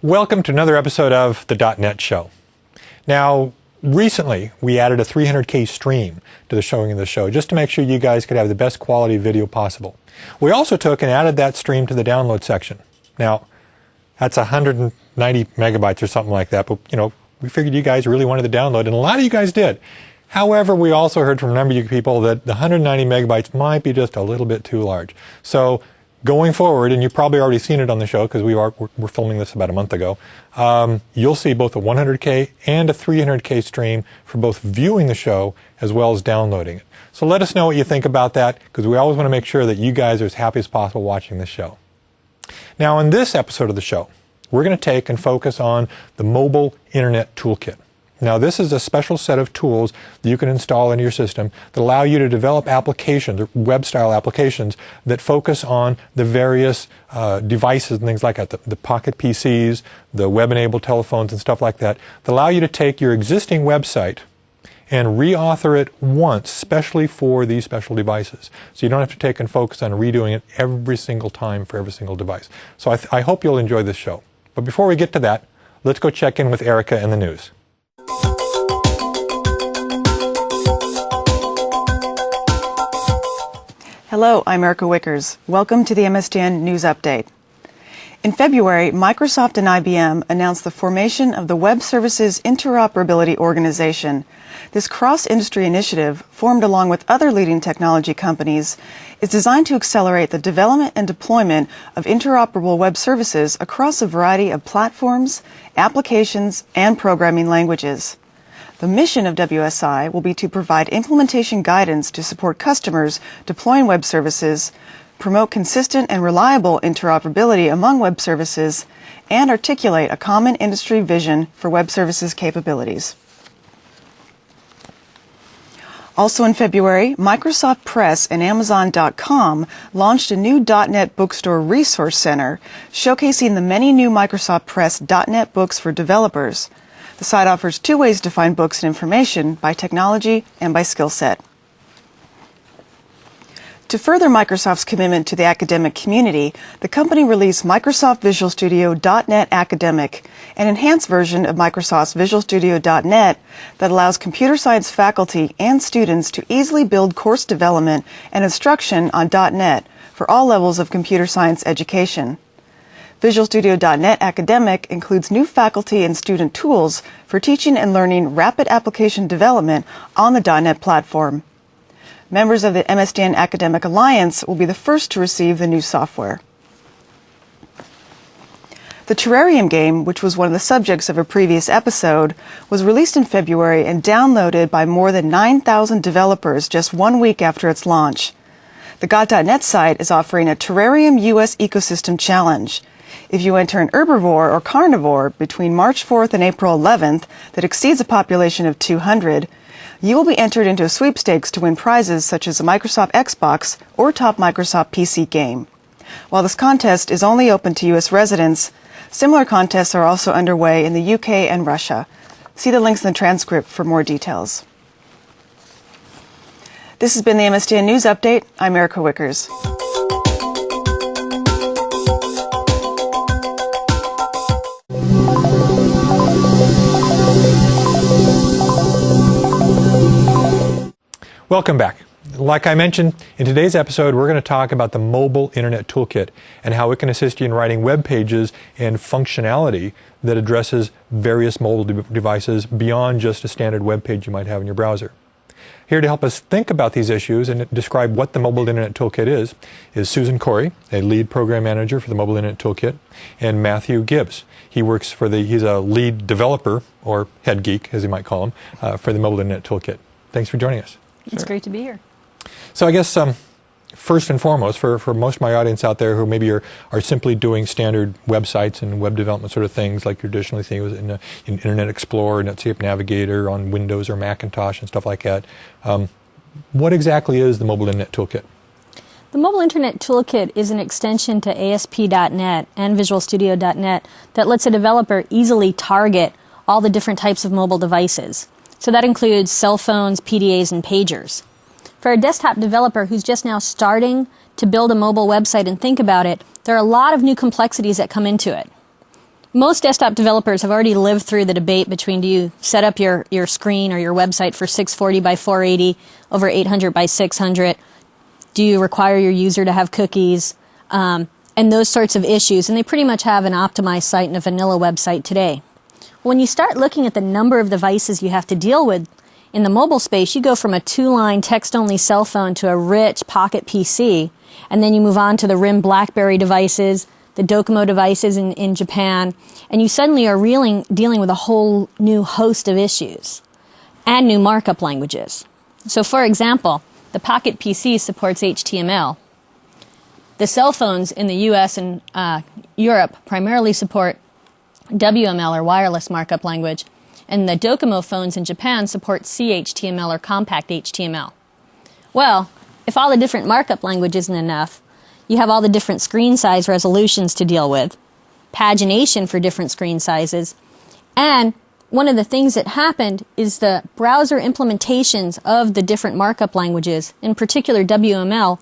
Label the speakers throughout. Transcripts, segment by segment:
Speaker 1: Welcome to another episode of the .NET Show. Now, recently we added a 300K stream to the showing of the show just to make sure you guys could have the best quality video possible. We also took and added that stream to the download section. Now, that's 190 megabytes or something like that, but we figured you guys really wanted to download, and a lot of you guys did. However, we also heard from a number of you people that the 190 megabytes might be just a little bit too large. So going forward, and you've probably already seen it on the show because we're filming this about a month ago, you'll see both a 100K and a 300K stream for both viewing the show as well as downloading it. So let us know what you think about that, because we always want to make sure that you guys are as happy as possible watching the show. Now, in this episode of the show, we're going to take and focus on the Mobile Internet Toolkit. Now, this is a special set of tools that you can install into your system that allow you to develop applications, or web-style applications, that focus on the various devices and things like that, the pocket PCs, the web-enabled telephones and stuff like that allow you to take your existing website and re-author it once, especially for these special devices. So you don't have to take and focus on redoing it every single time for every single device. So I hope you'll enjoy this show. But before we get to that, let's go check in with Erica in the news.
Speaker 2: Hello, I'm Erica Wiechers. Welcome to the MSDN News Update. In February, Microsoft and IBM announced the formation of the Web Services Interoperability Organization. This cross-industry initiative, formed along with other leading technology companies, is designed to accelerate the development and deployment of interoperable web services across a variety of platforms, applications, and programming languages. The mission of WSI will be to provide implementation guidance to support customers deploying web services, promote consistent and reliable interoperability among web services, and articulate a common industry vision for web services capabilities. Also in February, Microsoft Press and Amazon.com launched a new .NET Bookstore Resource Center, showcasing the many new Microsoft Press .NET books for developers. The site offers two ways to find books and information, by technology and by skill set. To further Microsoft's commitment to the academic community, the company released Microsoft Visual Studio .NET Academic, an enhanced version of Microsoft's Visual Studio .NET that allows computer science faculty and students to easily build course development and instruction on .NET for all levels of computer science education. Visual Studio .NET Academic includes new faculty and student tools for teaching and learning rapid application development on the .NET platform. Members of the MSDN Academic Alliance will be the first to receive the new software. The Terrarium game, which was one of the subjects of a previous episode, was released in February and downloaded by more than 9,000 developers just 1 week after its launch. The Got.net site is offering a Terrarium US Ecosystem Challenge. If you enter an herbivore or carnivore between March 4th and April 11th that exceeds a population of 200, you will be entered into a sweepstakes to win prizes such as a Microsoft Xbox or top Microsoft PC game. While this contest is only open to U.S. residents, similar contests are also underway in the UK and Russia. See the links in the transcript for more details. This has been the MSDN News Update. I'm Erica Wiechers.
Speaker 1: Welcome back. Like I mentioned, in today's episode, we're going to talk about the Mobile Internet Toolkit and how it can assist you in writing web pages and functionality that addresses various mobile devices beyond just a standard web page you might have in your browser. Here to help us think about these issues and describe what the Mobile Internet Toolkit is Susan Chory, a lead program manager for the Mobile Internet Toolkit, and Matthew Gibbs. He's a lead developer, or head geek, as you might call him, for the Mobile Internet Toolkit. Thanks for joining us.
Speaker 3: It's great to be here.
Speaker 1: So I guess first and foremost, for most of my audience out there who maybe are simply doing standard websites and web development sort of things like you traditionally think was in Internet Explorer, Netscape Navigator on Windows or Macintosh and stuff like that, what exactly is the Mobile Internet Toolkit?
Speaker 3: The Mobile Internet Toolkit is an extension to ASP.NET and Visual Studio.NET that lets a developer easily target all the different types of mobile devices. So that includes cell phones, PDAs, and pagers. For a desktop developer who's just now starting to build a mobile website and think about it, there are a lot of new complexities that come into it. Most desktop developers have already lived through the debate between do you set up your screen or your website for 640 by 480 over 800 by 600? Do you require your user to have cookies? And those sorts of issues. And they pretty much have an optimized site and a vanilla website today. When you start looking at the number of devices you have to deal with in the mobile space, you go from a 2-line text-only cell phone to a rich pocket PC, and then you move on to the RIM BlackBerry devices, the Docomo devices in Japan, and you suddenly are dealing with a whole new host of issues and new markup languages. So for example, the Pocket PC supports HTML. The cell phones in the US and Europe primarily support WML or wireless markup language, and the Docomo phones in Japan support CHTML or compact HTML. Well, if all the different markup language isn't enough, you have all the different screen size resolutions to deal with, pagination for different screen sizes, and one of the things that happened is the browser implementations of the different markup languages, in particular WML,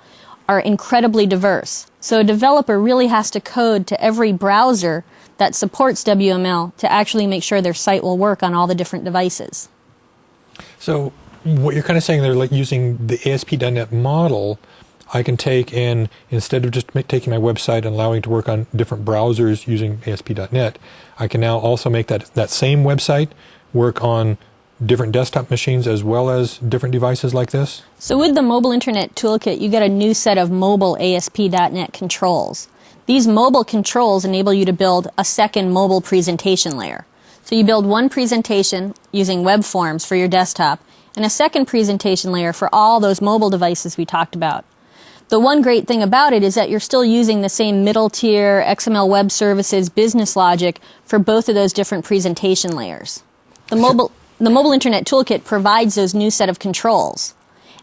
Speaker 3: are incredibly diverse. So a developer really has to code to every browser that supports WML to actually make sure their site will work on all the different devices.
Speaker 1: So what you're kind of saying, they're like using the ASP.NET model. I can take and instead of just taking my website and allowing it to work on different browsers using ASP.NET, I can now also make that same website work on different desktop machines as well as different devices like this?
Speaker 3: So with the Mobile Internet Toolkit, you get a new set of mobile ASP.NET controls. These mobile controls enable you to build a second mobile presentation layer. So you build one presentation using web forms for your desktop and a second presentation layer for all those mobile devices we talked about. The one great thing about it is that you're still using the same middle tier XML web services business logic for both of those different presentation layers. The Mobile Internet Toolkit provides those new set of controls,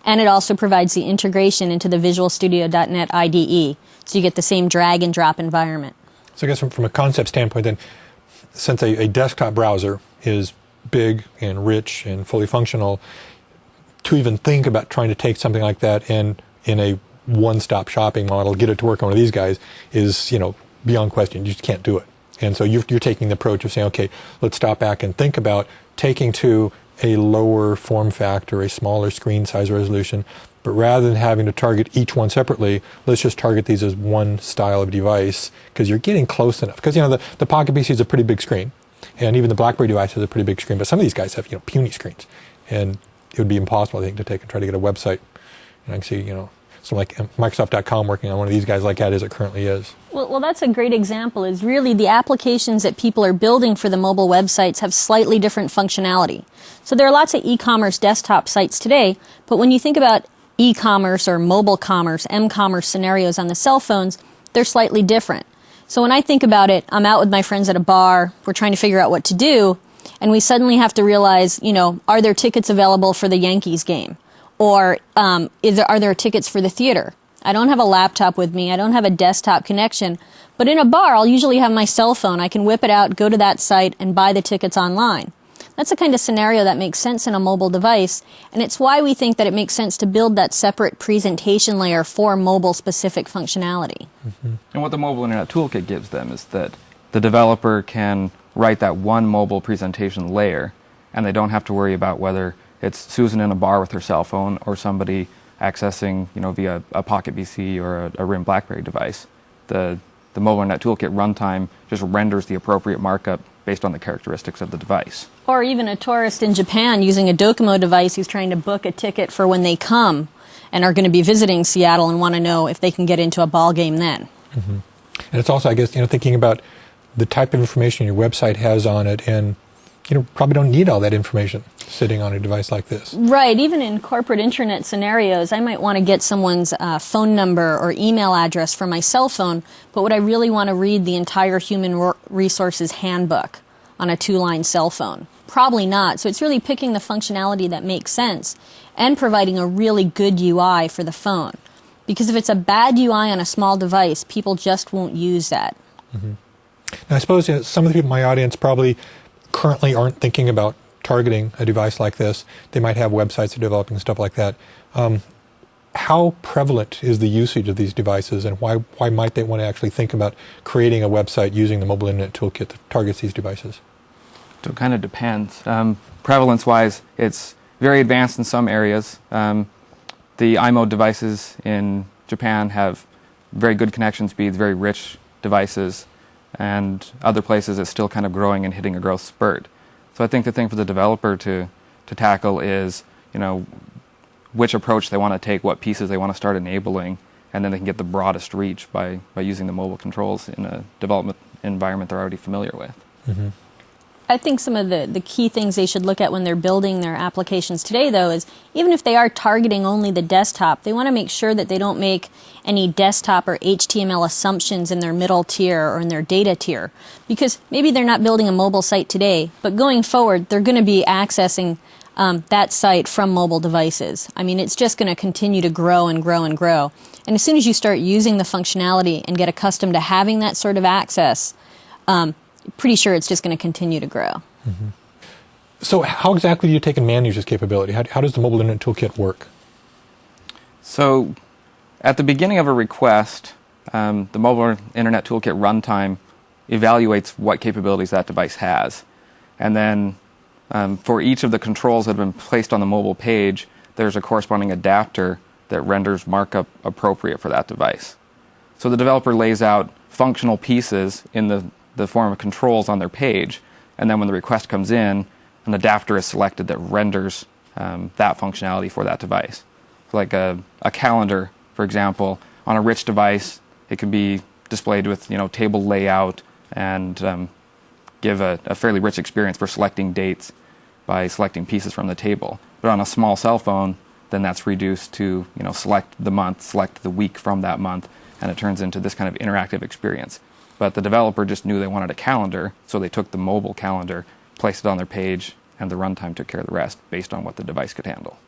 Speaker 3: and it also provides the integration into the Visual Studio.NET IDE, so you get the same drag and drop environment.
Speaker 1: So I guess from a concept standpoint then, since a desktop browser is big and rich and fully functional, to even think about trying to take something like that and in a one-stop shopping model, get it to work on one of these guys is, beyond question. You just can't do it. And so you're taking the approach of saying, okay, let's stop back and think about taking to a lower form factor, a smaller screen size resolution, but rather than having to target each one separately, let's just target these as one style of device because you're getting close enough. Because, the Pocket PC is a pretty big screen, and even the BlackBerry device is a pretty big screen, but some of these guys have, puny screens. And it would be impossible, I think, to take and try to get a website. And I can see, something like Microsoft.com working on one of these guys like that as it currently is.
Speaker 3: Well, that's a great example, is really the applications that people are building for the mobile websites have slightly different functionality. So there are lots of e-commerce desktop sites today, but when you think about e-commerce or mobile commerce, m-commerce scenarios on the cell phones, they're slightly different. So when I think about it, I'm out with my friends at a bar, we're trying to figure out what to do, and we suddenly have to realize, are there tickets available for the Yankees game? Or are there tickets for the theater? I don't have a laptop with me. I don't have a desktop connection. But in a bar, I'll usually have my cell phone. I can whip it out, go to that site, and buy the tickets online. That's the kind of scenario that makes sense in a mobile device, and it's why we think that it makes sense to build that separate presentation layer for mobile-specific functionality.
Speaker 4: Mm-hmm. And what the Mobile Internet Toolkit gives them is that the developer can write that one mobile presentation layer, and they don't have to worry about whether it's Susan in a bar with her cell phone or somebody accessing, via a Pocket PC or a RIM BlackBerry device. The Mobile Internet Toolkit runtime just renders the appropriate markup based on the characteristics of the device.
Speaker 3: Or even a tourist in Japan using a Docomo device who's trying to book a ticket for when they come and are going to be visiting Seattle and want to know if they can get into a ball game then.
Speaker 1: Mm-hmm. And it's also, I guess, thinking about the type of information your website has on it, and probably don't need all that information sitting on a device like this.
Speaker 3: Right. Even in corporate intranet scenarios, I might want to get someone's phone number or email address from my cell phone, but would I really want to read the entire human resources handbook on a 2-line cell phone? Probably not. So it's really picking the functionality that makes sense and providing a really good UI for the phone. Because if it's a bad UI on a small device, people just won't use that.
Speaker 1: Mm-hmm. Now, I suppose some of the people in my audience probably currently aren't thinking about how how prevalent is the usage of these devices, and why might they want to actually think about creating a website using the Mobile Internet Toolkit that targets these devices?
Speaker 4: So it kind of depends. Prevalence-wise, it's very advanced in some areas. The iMode devices in Japan have very good connection speeds, very rich devices, and other places it's still kind of growing and hitting a growth spurt. So I think the thing for the developer to tackle is, which approach they want to take, what pieces they want to start enabling, and then they can get the broadest reach by using the mobile controls in a development environment they're already familiar with.
Speaker 1: Mm-hmm.
Speaker 3: I think some of the key things they should look at when they're building their applications today, though, is even if they are targeting only the desktop, they want to make sure that they don't make any desktop or HTML assumptions in their middle tier or in their data tier. Because maybe they're not building a mobile site today, but going forward, they're going to be accessing that site from mobile devices. I mean, it's just going to continue to grow and grow and grow. And as soon as you start using the functionality and get accustomed to having that sort of access, pretty sure it's just going to continue to grow.
Speaker 1: Mm-hmm. So how exactly do you take and manage this capability? How does the Mobile Internet Toolkit work?
Speaker 4: So at the beginning of a request, the Mobile Internet Toolkit runtime evaluates what capabilities that device has. And then for each of the controls that have been placed on the mobile page, there's a corresponding adapter that renders markup appropriate for that device. So the developer lays out functional pieces in the form of controls on their page, and then when the request comes in, an adapter is selected that renders that functionality for that device. So like a calendar, for example, on a rich device, it can be displayed with table layout and give a fairly rich experience for selecting dates by selecting pieces from the table. But on a small cell phone, then that's reduced to select the month, select the week from that month, and it turns into this kind of interactive experience. But the developer just knew they wanted a calendar, so they took the mobile calendar, placed it on their page, and the runtime took care of the rest based on what the device could handle.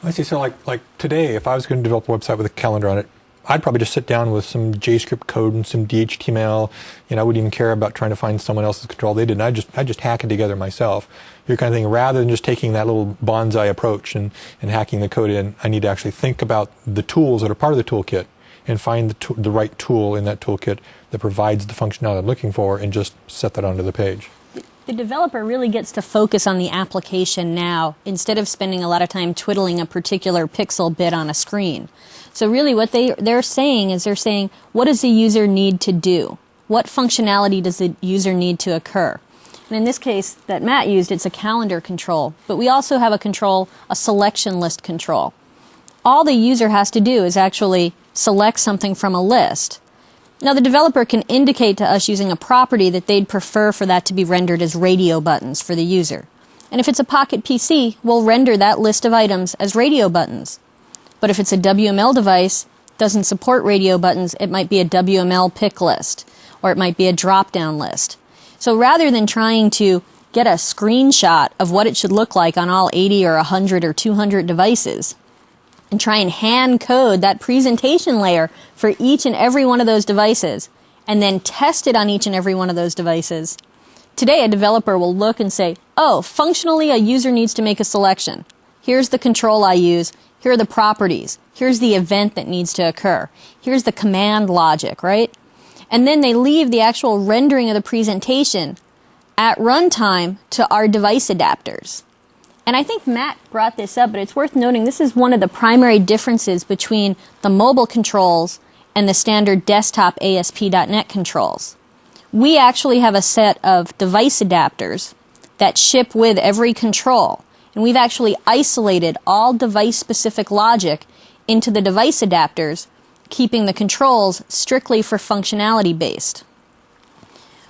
Speaker 1: I see. So like today, if I was going to develop a website with a calendar on it, I'd probably just sit down with some JavaScript code and some DHTML. I wouldn't even care about trying to find someone else's control. They didn't. I'd just hack it together myself. You're kind of thinking, rather than just taking that little bonsai approach and hacking the code in, I need to actually think about the tools that are part of the toolkit and find the right tool in that toolkit that provides the functionality I'm looking for, and just set that onto the page.
Speaker 3: The developer really gets to focus on the application now instead of spending a lot of time twiddling a particular pixel bit on a screen. So really what they're saying is what does the user need to do? What functionality does the user need to occur? And in this case that Matt used, it's a calendar control. But we also have a selection list control. All the user has to do is actually select something from a list. Now the developer can indicate to us using a property that they'd prefer for that to be rendered as radio buttons for the user. And if it's a Pocket PC, we'll render that list of items as radio buttons. But if it's a WML device, doesn't support radio buttons, it might be a WML pick list, or it might be a drop-down list. So rather than trying to get a screenshot of what it should look like on all 80 or 100 or 200 devices, and try and hand code that presentation layer for each and every one of those devices, and then test it on each and every one of those devices. Today, a developer will look and say, oh, functionally a user needs to make a selection. Here's the control I use. Here are the properties. Here's the event that needs to occur. Here's the command logic, right? And then they leave the actual rendering of the presentation at runtime to our device adapters. And I think Matt brought this up, but it's worth noting this is one of the primary differences between the mobile controls and the standard desktop ASP.NET controls. We actually have a set of device adapters that ship with every control. And we've actually isolated all device-specific logic into the device adapters, keeping the controls strictly for functionality based.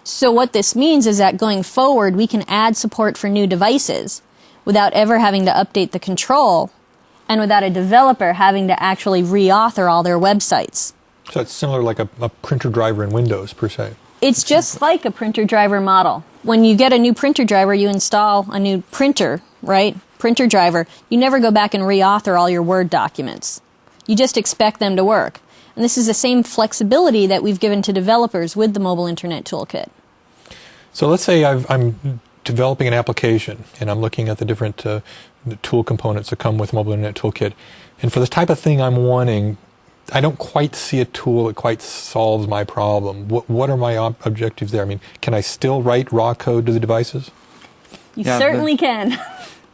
Speaker 3: So what this means is that going forward, we can add support for new devices without ever having to update the control, and without a developer having to actually reauthor all their websites.
Speaker 1: So it's similar like a printer driver in Windows, per se.
Speaker 3: It's just like a printer driver model. When you get a new printer driver, you install a new printer, right? Printer driver. You never go back and reauthor all your Word documents. You just expect them to work. And this is the same flexibility that we've given to developers with the Mobile Internet Toolkit.
Speaker 1: So let's say I'm developing an application and I'm looking at the different tool components that come with Mobile Internet Toolkit. And for the type of thing I'm wanting, I don't quite see a tool that quite solves my problem. What are my objectives there? I mean, can I still write raw code to the devices?
Speaker 3: You certainly can.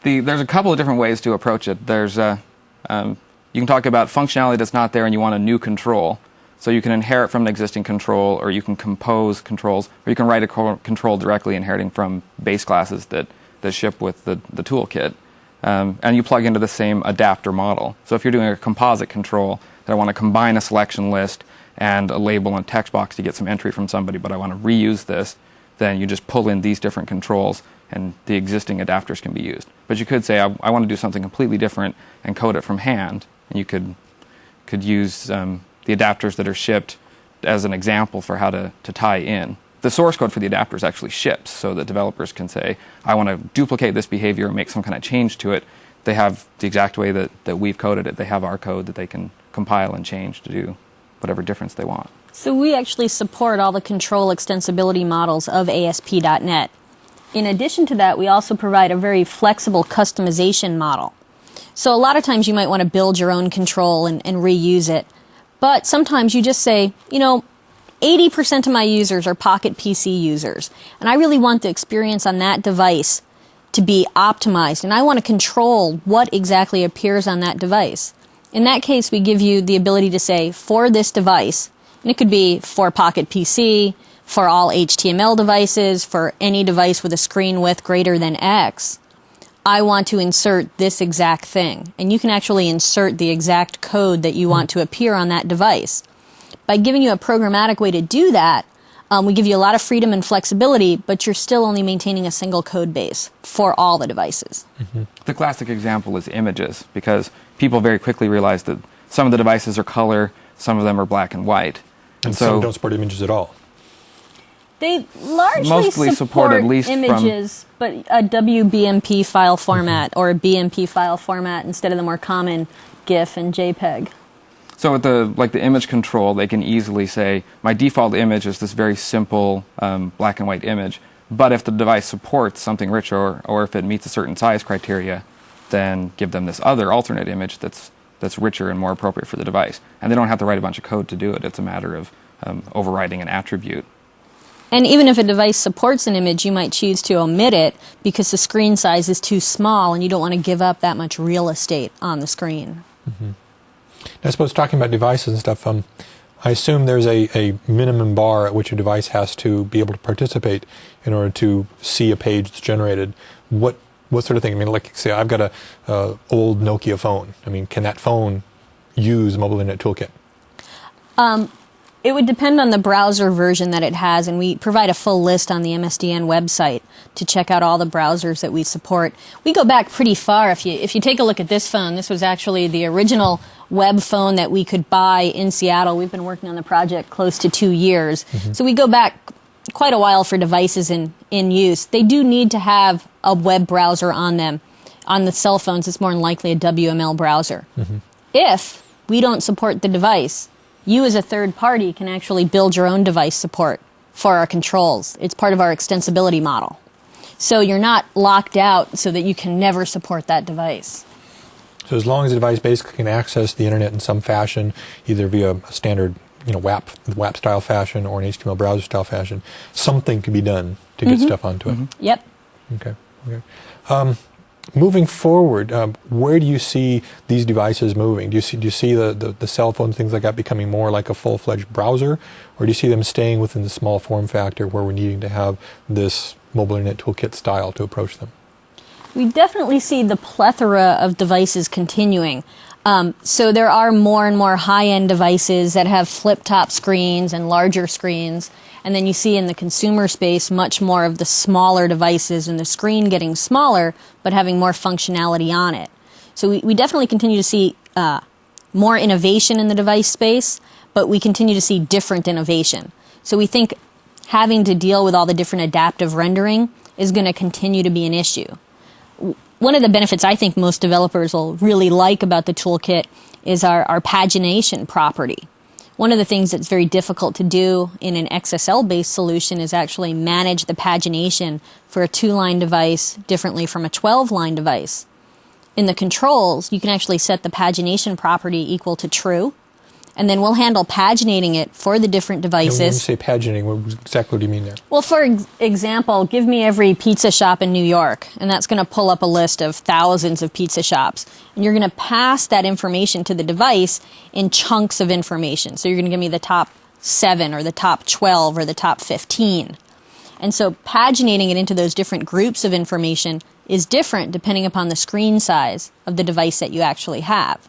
Speaker 4: There's a couple of different ways to approach it. There's you can talk about functionality that's not there and you want a new control. So you can inherit from an existing control, or you can compose controls, or you can write a control directly inheriting from base classes that ship with the toolkit. And you plug into the same adapter model. So if you're doing a composite control that I want to combine a selection list and a label and text box to get some entry from somebody, but I want to reuse this, then you just pull in these different controls and the existing adapters can be used. But you could say, I want to do something completely different and code it from hand, and you could use the adapters that are shipped as an example for how to tie in. The source code for the adapters actually ships, so that developers can say, I want to duplicate this behavior and make some kind of change to it. They have the exact way that we've coded it. They have our code that they can compile and change to do whatever difference they want.
Speaker 3: So we actually support all the control extensibility models of ASP.NET. In addition to that, we also provide a very flexible customization model. So a lot of times you might want to build your own control and reuse it. But sometimes you just say, 80% of my users are Pocket PC users, and I really want the experience on that device to be optimized, and I want to control what exactly appears on that device. In that case, we give you the ability to say, for this device, and it could be for Pocket PC, for all HTML devices, for any device with a screen width greater than X, I want to insert this exact thing. And you can actually insert the exact code that you want to appear on that device. By giving you a programmatic way to do that, we give you a lot of freedom and flexibility, but you're still only maintaining a single code base for all the devices.
Speaker 4: Mm-hmm. The classic example is images, because people very quickly realize that some of the devices are color, some of them are black and white.
Speaker 1: And some don't support images at all.
Speaker 3: They largely
Speaker 4: mostly support at least
Speaker 3: images, but a WBMP file format or a BMP file format instead of the more common GIF and JPEG.
Speaker 4: So with the image control, they can easily say, my default image is this very simple black and white image, but if the device supports something richer, or if it meets a certain size criteria, then give them this other alternate image that's richer and more appropriate for the device. And they don't have to write a bunch of code to do it. It's a matter of overriding an attribute.
Speaker 3: And even if a device supports an image, you might choose to omit it because the screen size is too small and you don't want to give up that much real estate on the screen.
Speaker 1: Mm-hmm. I suppose talking about devices and stuff, I assume there's a minimum bar at which a device has to be able to participate in order to see a page that's generated. What sort of thing? I mean, like, say, I've got a old Nokia phone. I mean, can that phone use Mobile Internet Toolkit?
Speaker 3: It would depend on the browser version that it has, and we provide a full list on the MSDN website to check out all the browsers that we support. We go back pretty far. If you take a look at this phone, this was actually the original web phone that we could buy in Seattle. We've been working on the project close to 2 years. Mm-hmm. So we go back quite a while for devices in use. They do need to have a web browser on them. On the cell phones, it's more than likely a WML browser. Mm-hmm. If we don't support the device, you as a third party can actually build your own device support for our controls. It's part of our extensibility model. So you're not locked out so that you can never support that device.
Speaker 1: So as long as the device basically can access the internet in some fashion, either via a standard WAP style fashion or an HTML browser style fashion, something can be done to get stuff onto it.
Speaker 3: Mm-hmm. Yep.
Speaker 1: Okay. Moving forward, where do you see these devices moving? Do you see the cell phone, things like that, becoming more like a full-fledged browser, or do you see them staying within the small form factor where we're needing to have this Mobile Internet Toolkit style to approach them?
Speaker 3: We definitely see the plethora of devices continuing. So there are more and more high-end devices that have flip-top screens and larger screens. And then you see in the consumer space much more of the smaller devices and the screen getting smaller, but having more functionality on it. So we definitely continue to see more innovation in the device space, but we continue to see different innovation. So we think having to deal with all the different adaptive rendering is going to continue to be an issue. One of the benefits I think most developers will really like about the toolkit is our pagination property. One of the things that's very difficult to do in an XSL-based solution is actually manage the pagination for a 2-line device differently from a 12-line device. in the controls, you can actually set the pagination property equal to true, and then we'll handle paginating it for the different devices.
Speaker 1: When you say paginating, exactly what do you mean there?
Speaker 3: Well, for example, give me every pizza shop in New York, and that's going to pull up a list of thousands of pizza shops. And you're going to pass that information to the device in chunks of information. So you're going to give me the top 7 or the top 12 or the top 15. And so paginating it into those different groups of information is different depending upon the screen size of the device that you actually have.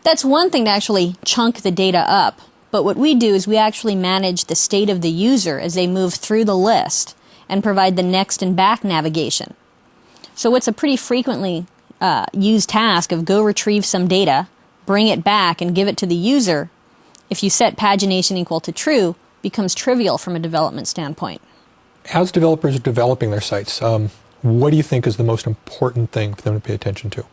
Speaker 3: That's one thing to actually chunk the data up, but what we do is we actually manage the state of the user as they move through the list and provide the next and back navigation. So what's a pretty frequently used task of go retrieve some data, bring it back, and give it to the user, if you set pagination equal to true, becomes trivial from a development standpoint.
Speaker 1: As developers are developing their sites, what do you think is the most important thing for them to pay attention to?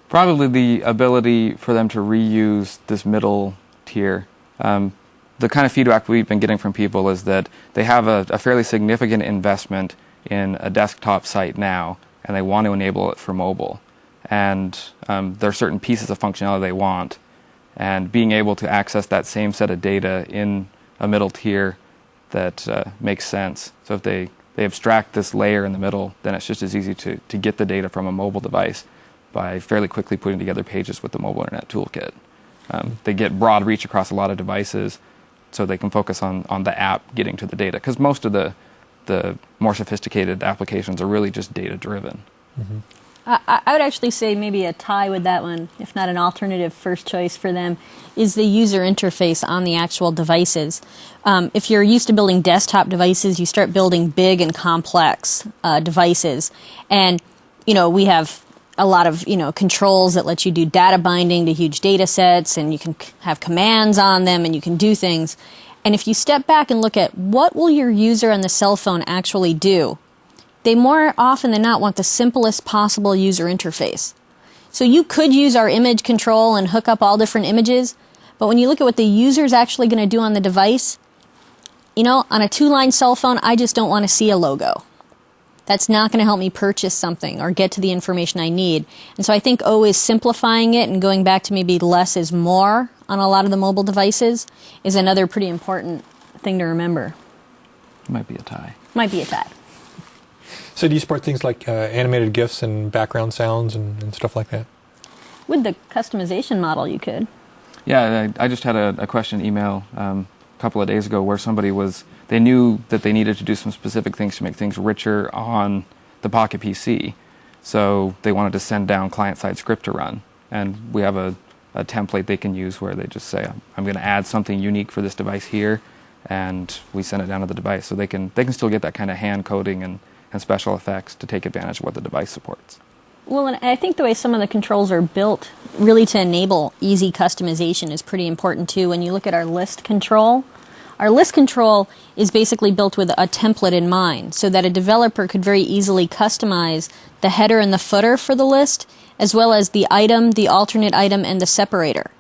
Speaker 4: Probably the ability for them to reuse this middle tier. The kind of feedback we've been getting from people is that they have a fairly significant investment in a desktop site now, and they want to enable it for mobile. And there are certain pieces of functionality they want, and being able to access that same set of data in a middle tier that makes sense. So if they abstract this layer in the middle, then it's just as easy to get the data from a mobile device by fairly quickly putting together pages with the Mobile Internet Toolkit. They get broad reach across a lot of devices, so they can focus on the app getting to the data, because most of the more sophisticated applications are really just data-driven.
Speaker 1: Mm-hmm.
Speaker 3: I would actually say maybe a tie with that one, if not an alternative first choice for them, is the user interface on the actual devices. If you're used to building desktop devices, you start building big and complex devices. And, we have a lot of, controls that let you do data binding to huge data sets, and you can have commands on them, and you can do things. And if you step back and look at what will your user on the cell phone actually do, they more often than not want the simplest possible user interface. So you could use our image control and hook up all different images, but when you look at what the user is actually going to do on the device, on a 2-line cell phone, I just don't want to see a logo. That's not going to help me purchase something or get to the information I need. And so I think always simplifying it and going back to maybe less is more on a lot of the mobile devices is another pretty important thing to remember.
Speaker 4: Might be a tie.
Speaker 3: Might be a tie.
Speaker 1: So do you support things like animated GIFs and background sounds and stuff like that?
Speaker 3: With the customization model, you could.
Speaker 4: Yeah, I just had a question email a couple of days ago where somebody they knew that they needed to do some specific things to make things richer on the Pocket PC. So they wanted to send down client-side script to run. And we have a template they can use where they just say, I'm going to add something unique for this device here, and we send it down to the device. So they can still get that kind of hand coding and special effects to take advantage of what the device supports.
Speaker 3: Well, and I think the way some of the controls are built really to enable easy customization is pretty important too. When you look at our list control is basically built with a template in mind so that a developer could very easily customize the header and the footer for the list, as well as the item, the alternate item, and the separator.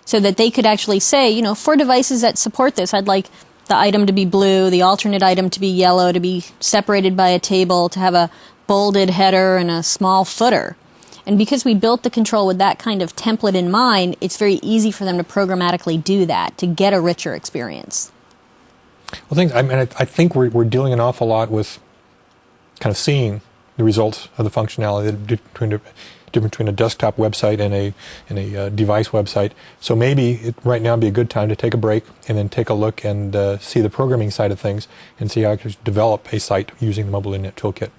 Speaker 3: So that they could actually say, for devices that support this, I'd like the item to be blue, the alternate item to be yellow, to be separated by a table, to have a bolded header and a small footer. And because we built the control with that kind of template in mind, it's very easy for them to programmatically do that, to get a richer experience.
Speaker 1: Well, I think we're dealing an awful lot with kind of seeing the results of the functionality, the difference between a desktop website and a device website. So maybe right now would be a good time to take a break and then take a look and see the programming side of things and see how to develop a site using the Mobile Internet Toolkit.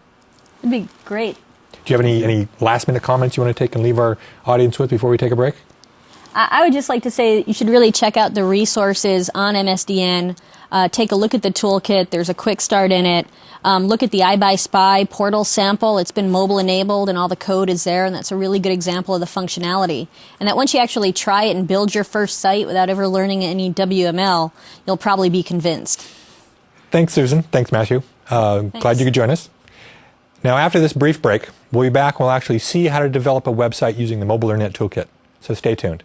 Speaker 3: It'd be great.
Speaker 1: Do you have any last-minute comments you want to take and leave our audience with before we take a break?
Speaker 3: I would just like to say you should really check out the resources on MSDN. Take a look at the toolkit. There's a quick start in it. Look at the iBuySpy portal sample. It's been mobile enabled and all the code is there, and that's a really good example of the functionality. And that once you actually try it and build your first site without ever learning any WML, you'll probably be convinced. Thanks,
Speaker 1: Susan. Thanks, Matthew. Glad you could join us. Now, after this brief break, we'll be back and we'll actually see how to develop a website using the Mobile Internet Toolkit. So stay tuned.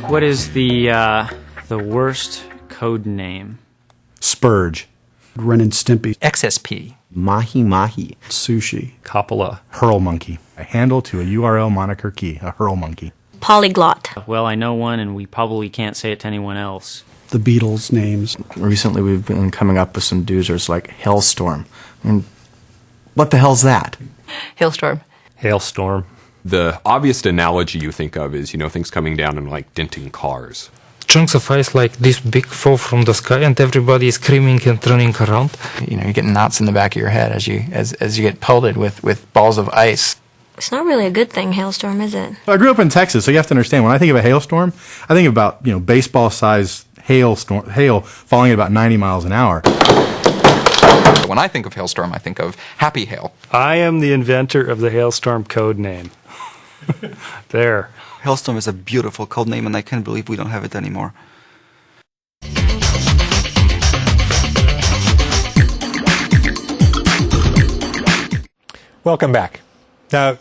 Speaker 5: What is the worst code name?
Speaker 6: Spurge.
Speaker 7: Ren and Stimpy.
Speaker 8: XSP.
Speaker 9: Mahi Mahi.
Speaker 7: Sushi.
Speaker 6: Coppola. Hurl monkey. A handle to a URL moniker key. A hurl monkey.
Speaker 10: Polyglot.
Speaker 5: Well, I know one, and we probably can't say it to anyone else.
Speaker 7: The Beatles' names.
Speaker 9: Recently we've been coming up with some doozers like Hailstorm. And what the hell's that?
Speaker 10: Hailstorm.
Speaker 11: Hailstorm.
Speaker 12: The obvious analogy you think of is, things coming down and like denting cars.
Speaker 13: Chunks of ice like this big fall from the sky and everybody is screaming and running around.
Speaker 8: You're getting knots in the back of your head as you get pelted with balls of ice.
Speaker 10: It's not really a good thing, hailstorm, is it?
Speaker 6: Well, I grew up in Texas, so you have to understand, when I think of a hailstorm, I think about, baseball-sized hail falling at about 90 miles an hour.
Speaker 14: When I think of hailstorm, I think of happy hail.
Speaker 15: I am the inventor of the hailstorm code name. There.
Speaker 16: Hailstorm is a beautiful code name, and I can't believe we don't have it anymore.
Speaker 1: Welcome back. Now,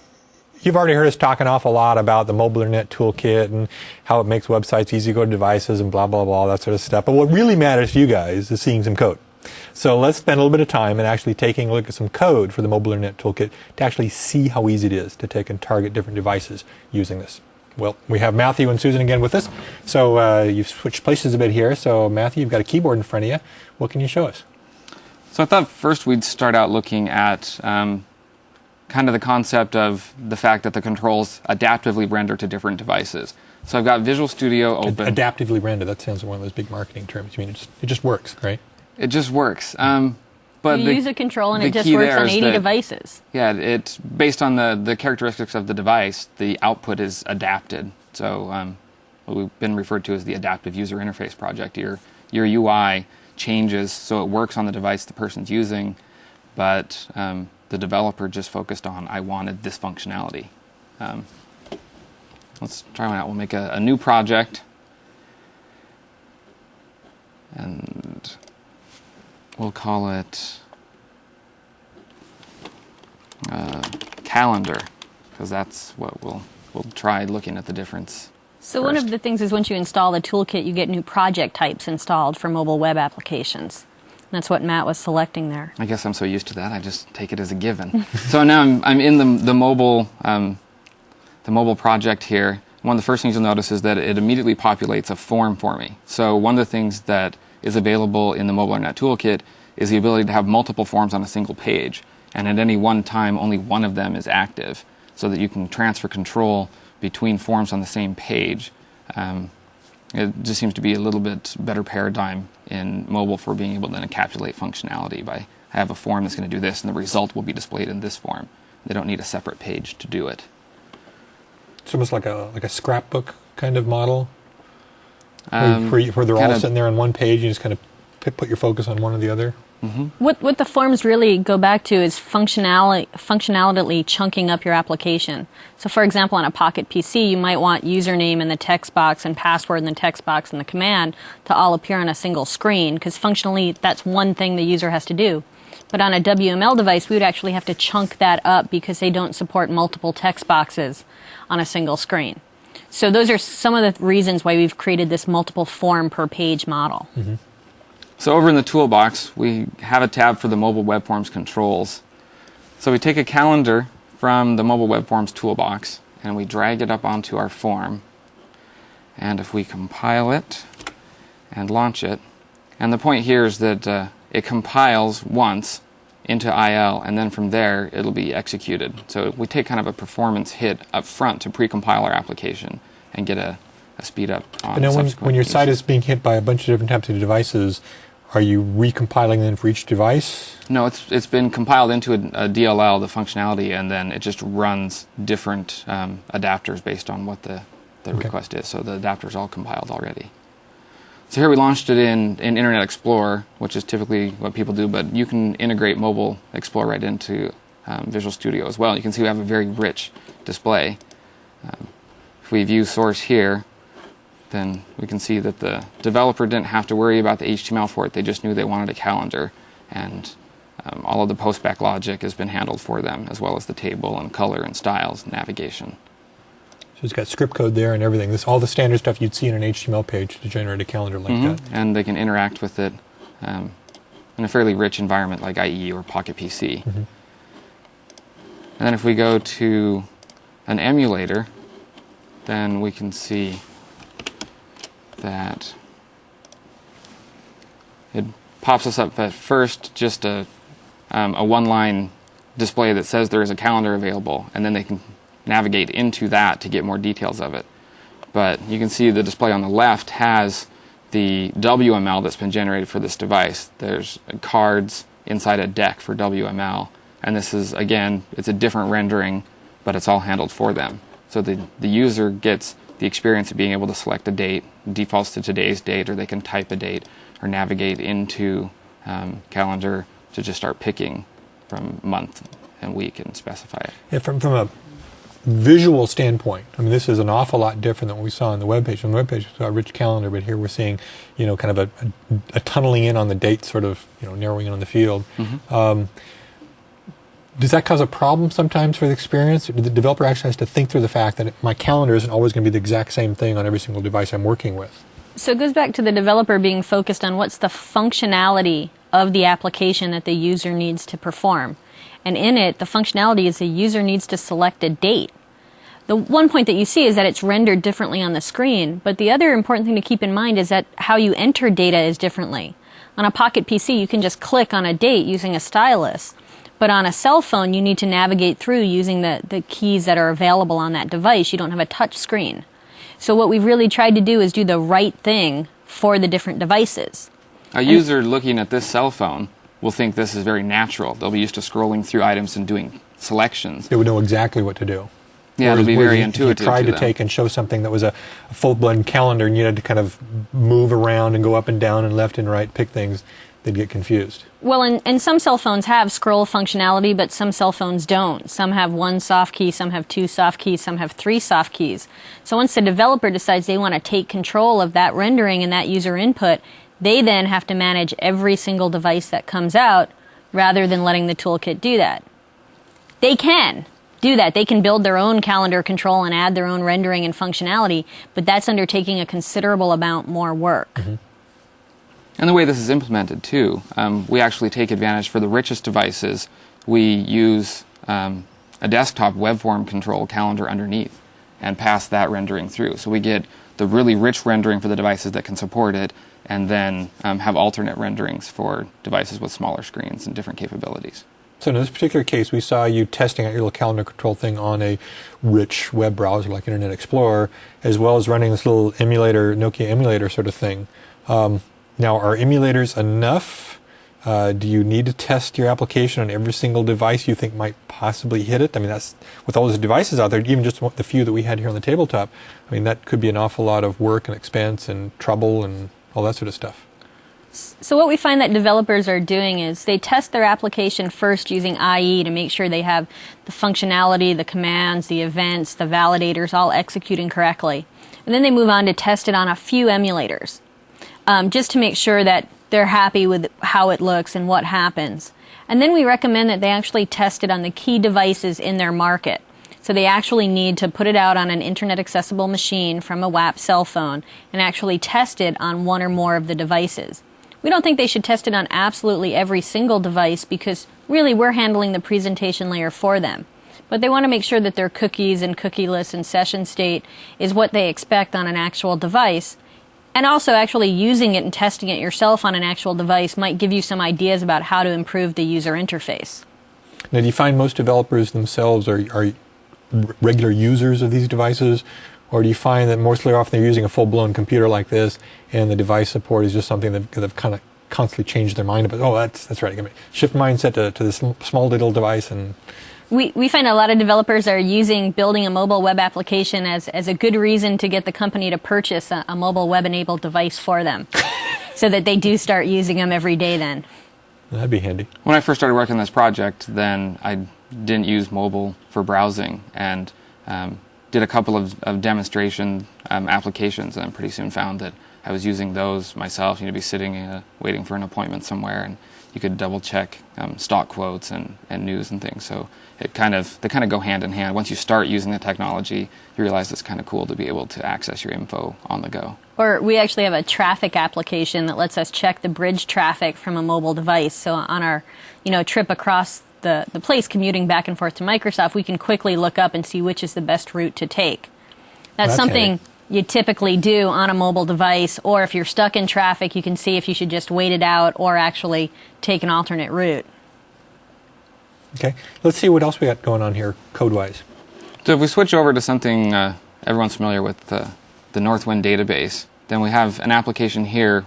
Speaker 1: you've already heard us talk an awful lot about the Mobile Internet Toolkit and how it makes websites easy to go to devices and blah, blah, blah, that sort of stuff. But what really matters to you guys is seeing some code. So let's spend a little bit of time and actually taking a look at some code for the Mobile Internet Toolkit to actually see how easy it is to take and target different devices using this. Well, we have Matthew and Susan again with us. So you've switched places a bit here. So Matthew, you've got a keyboard in front of you. What can you show us?
Speaker 4: So I thought first we'd start out looking at kind of the concept of the fact that the controls adaptively render to different devices. So I've got Visual Studio open.
Speaker 1: Adaptively render, that sounds like one of those big marketing terms. You mean it just works, right?
Speaker 4: It just works. But
Speaker 3: you use a control and it just works on 80 devices.
Speaker 4: Yeah, it's based on the characteristics of the device, the output is adapted. So what we've been referred to as the Adaptive User Interface Project. Your UI changes so it works on the device the person's using, but the developer just focused on, I wanted this functionality. Let's try one out. We'll make a new project. And we'll call it calendar, because that's what we'll try looking at the difference.
Speaker 3: So one of the things is once you install the toolkit, you get new project types installed for mobile web applications. That's what Matt was selecting there.
Speaker 4: I guess I'm so used to that, I just take it as a given. So now I'm in the mobile project here. One of the first things you'll notice is that it immediately populates a form for me. So one of the things that is available in the Mobile Internet Toolkit is the ability to have multiple forms on a single page. And at any one time, only one of them is active, so that you can transfer control between forms on the same page. It just seems to be a little bit better paradigm in mobile for being able to then encapsulate functionality by, I have a form that's going to do this, and the result will be displayed in this form. They don't need a separate page to do it.
Speaker 1: It's almost like a scrapbook kind of model, where they're all sitting there on one page. You just kind of put your focus on one or the other.
Speaker 3: Mm-hmm. What the forms really go back to is functionality chunking up your application. So for example, on a Pocket PC, you might want username in the text box and password in the text box and the command to all appear on a single screen, because functionally that's one thing the user has to do. But on a WML device, we would actually have to chunk that up because they don't support multiple text boxes on a single screen. So those are some of the reasons why we've created this multiple form per page model.
Speaker 4: Mm-hmm. So over in the toolbox, we have a tab for the Mobile Web Forms controls. So we take a calendar from the Mobile Web Forms toolbox and we drag it up onto our form. And if we compile it and launch it, and the point here is that it compiles once into IL, and then from there it'll be executed. So we take kind of a performance hit up front to pre-compile our application and get a speed up on
Speaker 1: subsequent when your site is being hit by a bunch of different types of devices, are you recompiling them for each device?
Speaker 4: No, it's been compiled into a DLL, the functionality, and then it just runs different adapters based on what the request is. So the adapter's all compiled already. So here we launched it in Internet Explorer, which is typically what people do, but you can integrate Mobile Explorer right into Visual Studio as well. You can see we have a very rich display. If we view source here, then we can see that the developer didn't have to worry about the HTML for it. They just knew they wanted a calendar, and all of the post-back logic has been handled for them, as well as the table and color and styles and navigation.
Speaker 1: So it's got script code there and everything. This all the standard stuff you'd see in an HTML page to generate a calendar like that.
Speaker 4: And they can interact with it in a fairly rich environment like IE or Pocket PC. And then if we go to an emulator, then we can see that it pops us up at first just a one-line display that says there is a calendar available, and then they can navigate into that to get more details of it. But you can see the display on the left has the WML that's been generated for this device. There's cards inside a deck for WML, and this is, again, it's a different rendering, but it's all handled for them. So the user gets the experience of being able to select a date, defaults to today's date, or they can type a date or navigate into calendar to just start picking from month and week and specify it.
Speaker 1: Yeah, from a visual standpoint, I mean, this is an awful lot different than what we saw on the web page. On the web page, we saw a rich calendar, but here we're seeing, kind of a tunneling in on the date, sort of, narrowing in on the field. Does that cause a problem sometimes for the experience? The developer actually has to think through the fact that my calendar isn't always going to be the exact same thing on every single device I'm working with.
Speaker 3: So it goes back to the developer being focused on what's the functionality of the application that the user needs to perform. And in it, the functionality is the user needs to select a date. The one point that you see is that it's rendered differently on the screen, but the other important thing to keep in mind is that how you enter data is differently. On a Pocket PC, you can just click on a date using a stylus, but on a cell phone, you need to navigate through using the keys that are available on that device. You don't have a touch screen. So what we've really tried to do is do the right thing for the different devices.
Speaker 4: A user looking at this cell phone will think this is very natural. They'll be used to scrolling through items and doing selections.
Speaker 1: They would know exactly what to do.
Speaker 4: Yeah, it'll be very intuitive.
Speaker 1: If you tried to take and show something that was a full-blown calendar and you had to kind of move around and go up and down and left and right, pick things, they'd get confused.
Speaker 3: Well, and some cell phones have scroll functionality, but some cell phones don't. Some have one soft key, some have two soft keys, some have three soft keys. So once the developer decides they want to take control of that rendering and that user input, they then have to manage every single device that comes out rather than letting the toolkit do that. They can do that. They can build their own calendar control and add their own rendering and functionality, but that's undertaking a considerable amount more work.
Speaker 4: And the way this is implemented, too, we actually take advantage for the richest devices. We use a desktop web form control calendar underneath and pass that rendering through. So we get the really rich rendering for the devices that can support it, and then have alternate renderings for devices with smaller screens and different capabilities.
Speaker 1: So in this particular case, we saw you testing out your little calendar control thing on a rich web browser like Internet Explorer, as well as running this little emulator, Nokia emulator sort of thing. Now, are emulators enough? Do you need to test your application on every single device you think might possibly hit it? I mean, that's with all those devices out there, even just the few that we had here on the tabletop, I mean, that could be an awful lot of work and expense and trouble and all that sort of stuff.
Speaker 3: So what we find that developers are doing is they test their application first using IE to make sure they have the functionality, the commands, the events, the validators all executing correctly. And then they move on to test it on a few emulators, just to make sure that they're happy with how it looks and what happens. And then we recommend that they actually test it on the key devices in their market. So they actually need to put it out on an internet accessible machine from a WAP cell phone and actually test it on one or more of the devices. We don't think they should test it on absolutely every single device because really we're handling the presentation layer for them. But they want to make sure that their cookies and cookie lists and session state is what they expect on an actual device. And also actually using it and testing it yourself on an actual device might give you some ideas about how to improve the user interface.
Speaker 1: Now, do you find most developers themselves are regular users of these devices? Or do you find that mostly often they're using a full-blown computer like this, and the device support is just something that they've kind of constantly changed their mind about? Oh, that's right. Shift mindset to this small little device. And
Speaker 3: we find a lot of developers are using building a mobile web application as a good reason to get the company to purchase a mobile web-enabled device for them, so that they do start using them every day. Then
Speaker 1: that'd be handy.
Speaker 4: When I first started working on this project, then I didn't use mobile for browsing, and did a couple of demonstration applications, and pretty soon found that I was using those myself. Be sitting waiting for an appointment somewhere and you could double check stock quotes and news and things. So they kind of go hand in hand. Once you start using the technology, you realize it's kind of cool to be able to access your info on the go.
Speaker 3: Or we actually have a traffic application that lets us check the bridge traffic from a mobile device. So on our trip across the place commuting back and forth to Microsoft, we can quickly look up and see which is the best route to take. That's something you typically do on a mobile device, or if you're stuck in traffic, you can see if you should just wait it out or actually take an alternate route.
Speaker 1: Okay, let's see what else we got going on here code-wise.
Speaker 4: So if we switch over to something everyone's familiar with, the Northwind database, then we have an application here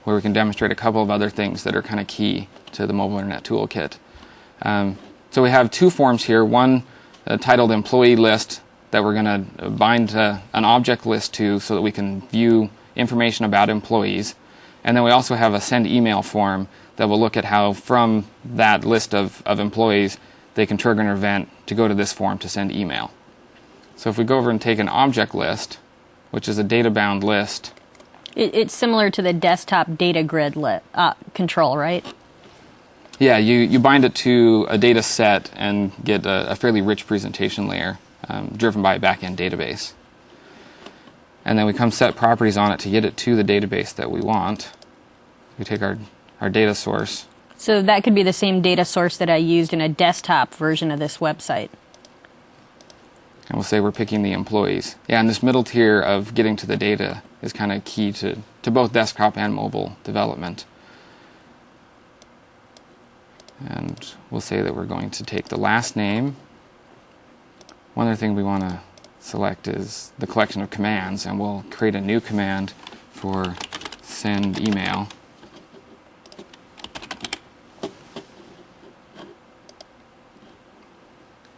Speaker 4: where we can demonstrate a couple of other things that are kind of key to the Mobile Internet Toolkit. So we have two forms here, one titled Employee List that we're going to bind an object list to so that we can view information about employees. And then we also have a send email form that will look at how from that list of employees they can trigger an event to go to this form to send email. So if we go over and take an object list, which is a data-bound list.
Speaker 3: It's similar to the desktop data grid control, right?
Speaker 4: Yeah, you bind it to a data set and get a fairly rich presentation layer driven by a back-end database. And then we come set properties on it to get it to the database that we want. We take our data source.
Speaker 3: So that could be the same data source that I used in a desktop version of this website.
Speaker 4: And we'll say we're picking the employees. Yeah, and this middle tier of getting to the data is kind of key to both desktop and mobile development. And we'll say that we're going to take the last name. One other thing we want to select is the collection of commands, and we'll create a new command for send email.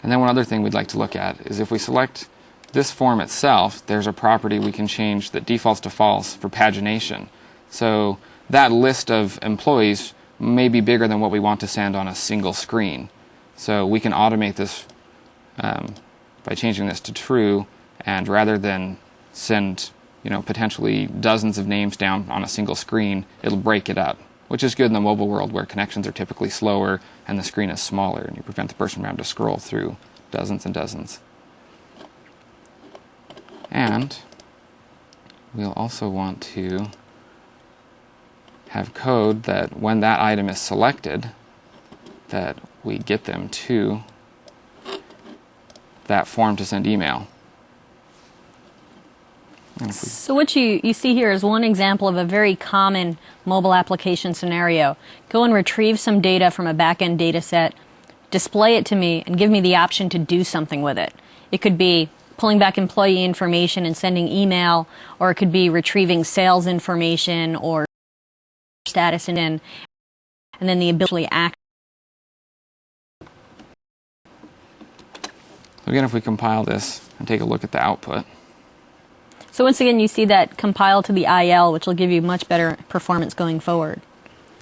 Speaker 4: And then one other thing we'd like to look at is if we select this form itself, there's a property we can change that defaults to false for pagination. So that list of employees may be bigger than what we want to send on a single screen. So we can automate this by changing this to true, and rather than send potentially dozens of names down on a single screen, it'll break it up, which is good in the mobile world where connections are typically slower and the screen is smaller, and you prevent the person from having to scroll through dozens and dozens. And we'll also want to have code that when that item is selected, that we get them to that form to send email.
Speaker 3: So what you see here is one example of a very common mobile application scenario. Go and retrieve some data from a back-end data set, display it to me, and give me the option to do something with it. It could be pulling back employee information and sending email, or it could be retrieving sales information or status and then the ability to act.
Speaker 4: Again, if we compile this and take a look at the output.
Speaker 3: So once again, you see that compile to the IL, which will give you much better performance going forward.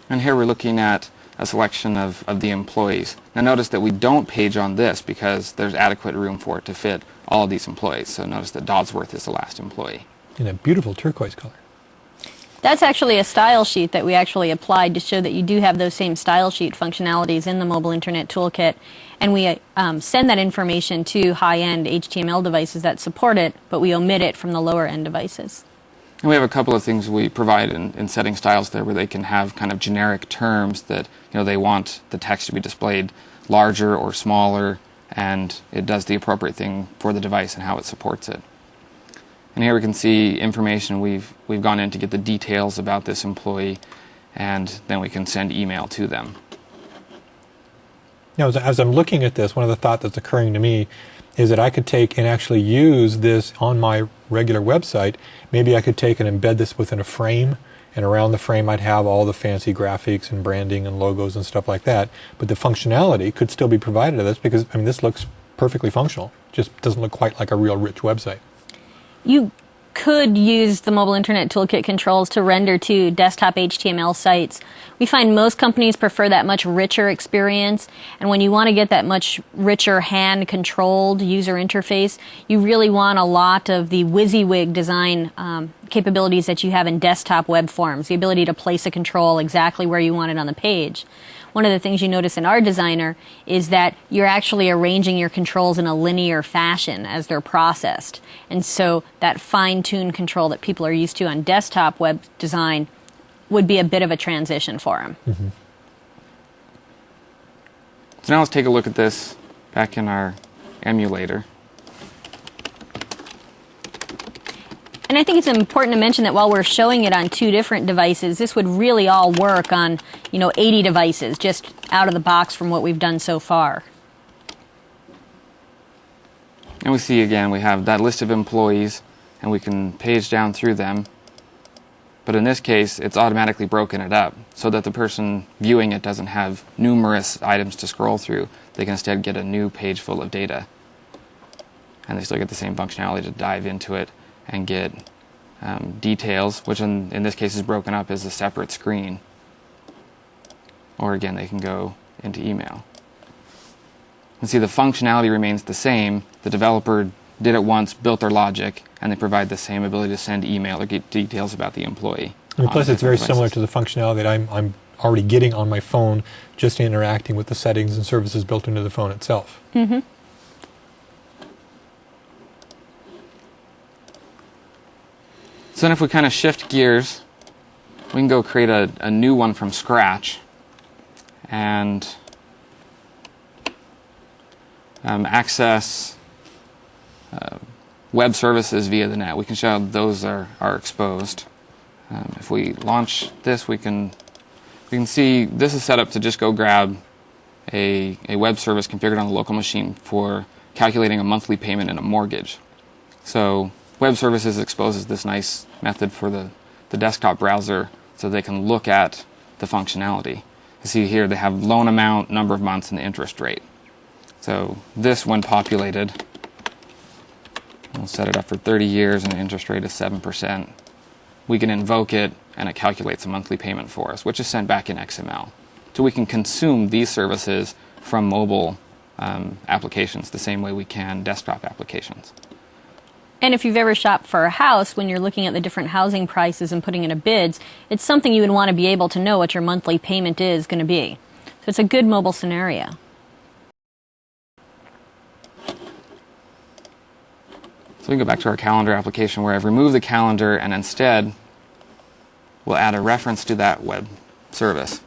Speaker 4: And here we're looking at a selection of the employees. Now notice that we don't page on this because there's adequate room for it to fit all of these employees. So notice that Dodsworth is the last employee.
Speaker 1: In a beautiful turquoise color.
Speaker 3: That's actually a style sheet that we actually applied to show that you do have those same style sheet functionalities in the Mobile Internet Toolkit. And we send that information to high-end HTML devices that support it, but we omit it from the lower-end devices.
Speaker 4: And we have a couple of things we provide in setting styles there where they can have kind of generic terms that they want the text to be displayed larger or smaller, and it does the appropriate thing for the device and how it supports it. And here we can see information we've gone in to get the details about this employee, and then we can send email to them.
Speaker 1: Now, as I'm looking at this, one of the thoughts that's occurring to me is that I could take and actually use this on my regular website. Maybe I could take and embed this within a frame, and around the frame I'd have all the fancy graphics and branding and logos and stuff like that. But the functionality could still be provided to this because, this looks perfectly functional. Just doesn't look quite like a real rich website.
Speaker 3: You could use the Mobile Internet Toolkit controls to render to desktop HTML sites. We find most companies prefer that much richer experience, and when you want to get that much richer hand-controlled user interface, you really want a lot of the WYSIWYG design capabilities that you have in desktop web forms, the ability to place a control exactly where you want it on the page. One of the things you notice in our designer is that you're actually arranging your controls in a linear fashion as they're processed. And so that fine-tuned control that people are used to on desktop web design would be a bit of a transition for them.
Speaker 4: Mm-hmm. So now let's take a look at this back in our emulator.
Speaker 3: And I think it's important to mention that while we're showing it on 2 different devices, this would really all work on, 80 devices, just out of the box from what we've done so far.
Speaker 4: And we see again, we have that list of employees, and we can page down through them. But in this case, it's automatically broken it up so that the person viewing it doesn't have numerous items to scroll through. They can instead get a new page full of data. And they still get the same functionality to dive into it and get details, which in this case is broken up as a separate screen. Or again, they can go into email. And see, the functionality remains the same. The developer did it once, built their logic, and they provide the same ability to send email or get details about the employee.
Speaker 1: And plus, it's very similar to the functionality that I'm already getting on my phone, just interacting with the settings and services built into the phone itself.
Speaker 3: Mm-hmm.
Speaker 4: So then if we kind of shift gears, we can go create a new one from scratch and access web services via the net. We can show how those are exposed. If we launch this, we can see this is set up to just go grab a web service configured on the local machine for calculating a monthly payment in a mortgage. So web services exposes this nice method for the desktop browser so they can look at the functionality. You see here they have loan amount, number of months, and the interest rate. So this, when populated, we'll set it up for 30 years and the interest rate is 7%. We can invoke it and it calculates a monthly payment for us, which is sent back in XML. So we can consume these services from mobile applications the same way we can desktop applications.
Speaker 3: And if you've ever shopped for a house, when you're looking at the different housing prices and putting in a bids, it's something you would want to be able to know what your monthly payment is going to be. So it's a good mobile scenario.
Speaker 4: So we can go back to our calendar application where I've removed the calendar and instead we'll add a reference to that web service,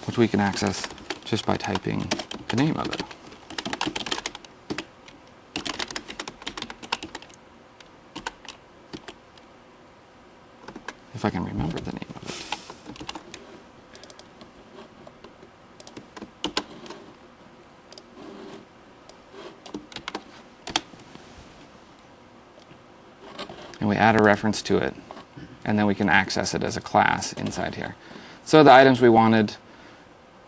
Speaker 4: which we can access just by typing the name of it. If I can remember the name of it. And we add a reference to it, and then we can access it as a class inside here. So the items we wanted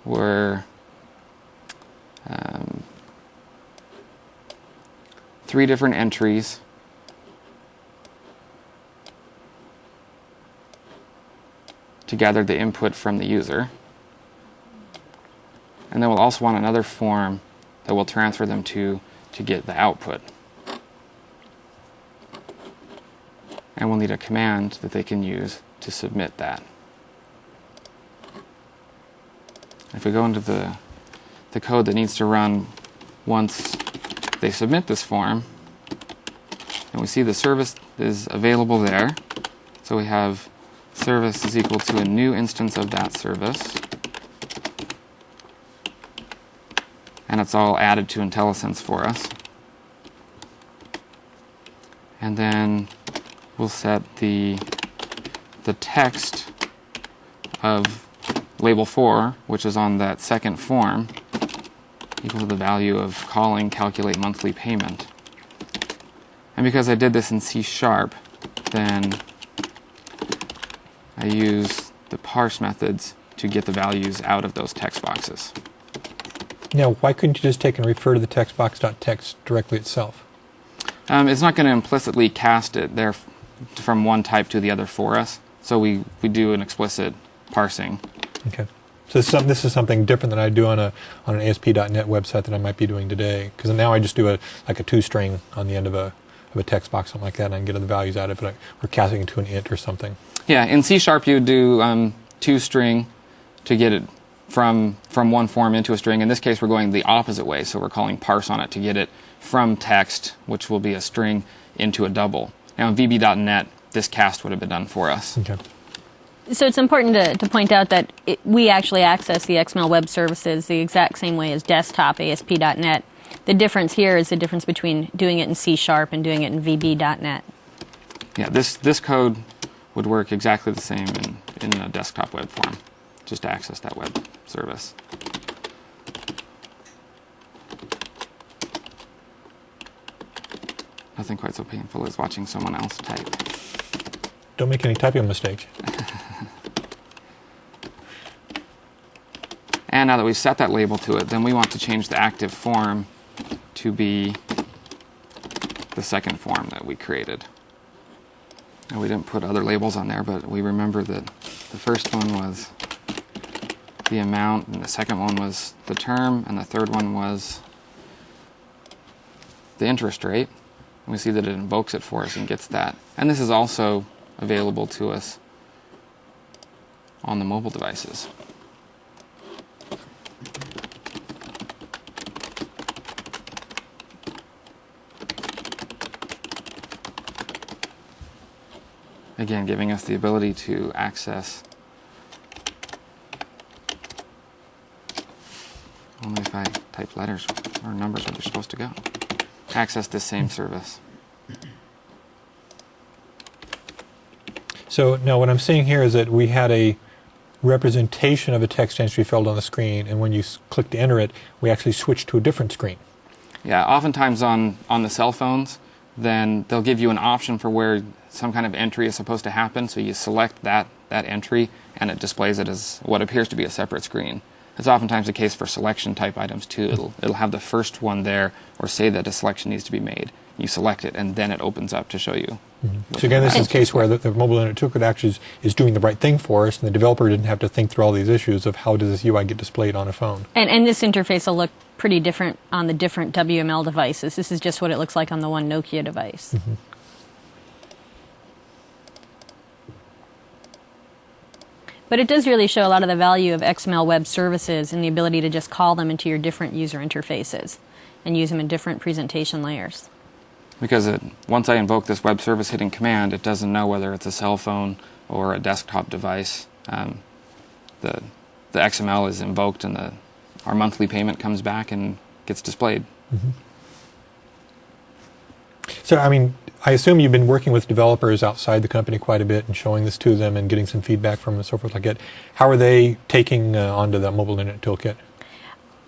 Speaker 4: were 3 different entries, to gather the input from the user. And then we'll also want another form that we'll transfer them to get the output. And we'll need a command that they can use to submit that. If we go into the code that needs to run once they submit this form, and we see the service is available there. So we have service is equal to a new instance of that service. And it's all added to IntelliSense for us. And then we'll set the text of label 4, which is on that second form, equal to the value of calling calculate monthly payment. And because I did this in C#, then I use the parse methods to get the values out of those text boxes.
Speaker 1: Now, why couldn't you just take and refer to the text box.text directly itself?
Speaker 4: It's not going to implicitly cast it there from one type to the other for us. So we do an explicit parsing.
Speaker 1: Okay. So this is something different than I do on an ASP.NET website that I might be doing today. Because now I just do a 2-string on the end of a text box, something like that, and I can get the values out of it. We're casting it to an int or something.
Speaker 4: Yeah, in C# you do 2-string to get it from one form into a string. In this case, we're going the opposite way, so we're calling parse on it to get it from text, which will be a string, into a double. Now in VB.NET, this cast would have been done for us.
Speaker 1: Okay.
Speaker 3: So it's important to point out that we actually access the XML web services the exact same way as desktop ASP.NET. The difference here is the difference between doing it in C# and doing it in VB.NET.
Speaker 4: Yeah, this code would work exactly the same in a desktop web form, just to access that web service. Nothing quite so painful as watching someone else type.
Speaker 1: Don't make any typing mistakes.
Speaker 4: And now that we've set that label to it, then we want to change the active form to be the second form that we created. And we didn't put other labels on there, but we remember that the first one was the amount, and the second one was the term, and the third one was the interest rate. And we see that it invokes it for us and gets that. And this is also available to us on the mobile devices. Again, giving us the ability to access only if I type letters or numbers where they're supposed to go. Access this same service.
Speaker 1: So now what I'm seeing here is that we had a representation of a text entry field on the screen, and when you click to enter it, we actually switch to a different screen.
Speaker 4: Yeah, oftentimes on the cell phones, then they'll give you an option for where some kind of entry is supposed to happen, so you select that entry, and it displays it as what appears to be a separate screen. It's oftentimes the case for selection type items too. It'll have the first one there, or say that a selection needs to be made. You select it, and then it opens up to show you.
Speaker 1: Mm-hmm. So again, this is a case where the mobile internet toolkit actually is doing the right thing for us, and the developer didn't have to think through all these issues of how does this UI get displayed on a phone.
Speaker 3: And this interface will look pretty different on the different WML devices. This is just what it looks like on the one Nokia device.
Speaker 1: Mm-hmm.
Speaker 3: But it does really show a lot of the value of XML web services and the ability to just call them into your different user interfaces and use them in different presentation layers.
Speaker 4: Because once I invoke this web service hitting command, it doesn't know whether it's a cell phone or a desktop device. The XML is invoked, and our monthly payment comes back and gets displayed.
Speaker 1: Mm-hmm. So, I mean, I assume you've been working with developers outside the company quite a bit and showing this to them and getting some feedback from them and so forth like that. How are they taking onto the mobile internet toolkit?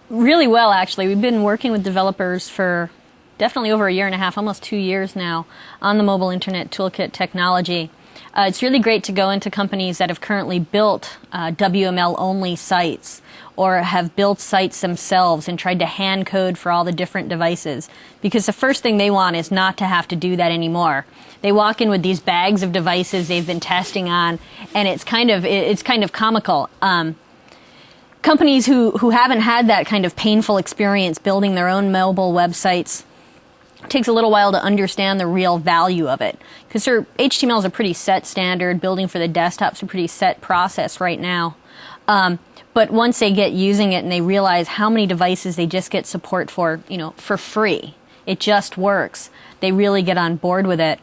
Speaker 3: Really well, actually. We've been working with developers for definitely over 1.5 years, almost 2 years now, on the mobile internet toolkit technology. It's really great to go into companies that have currently built WML-only sites or have built sites themselves and tried to hand code for all the different devices, because the first thing they want is not to have to do that anymore. They walk in with these bags of devices they've been testing on, and it's kind of comical. Companies who haven't had that kind of painful experience building their own mobile websites, it takes a little while to understand the real value of it, because HTML is a pretty set standard. Building for the desktop's a pretty set process right now. But once they get using it and they realize how many devices they just get support for, for free, it just works, they really get on board with it.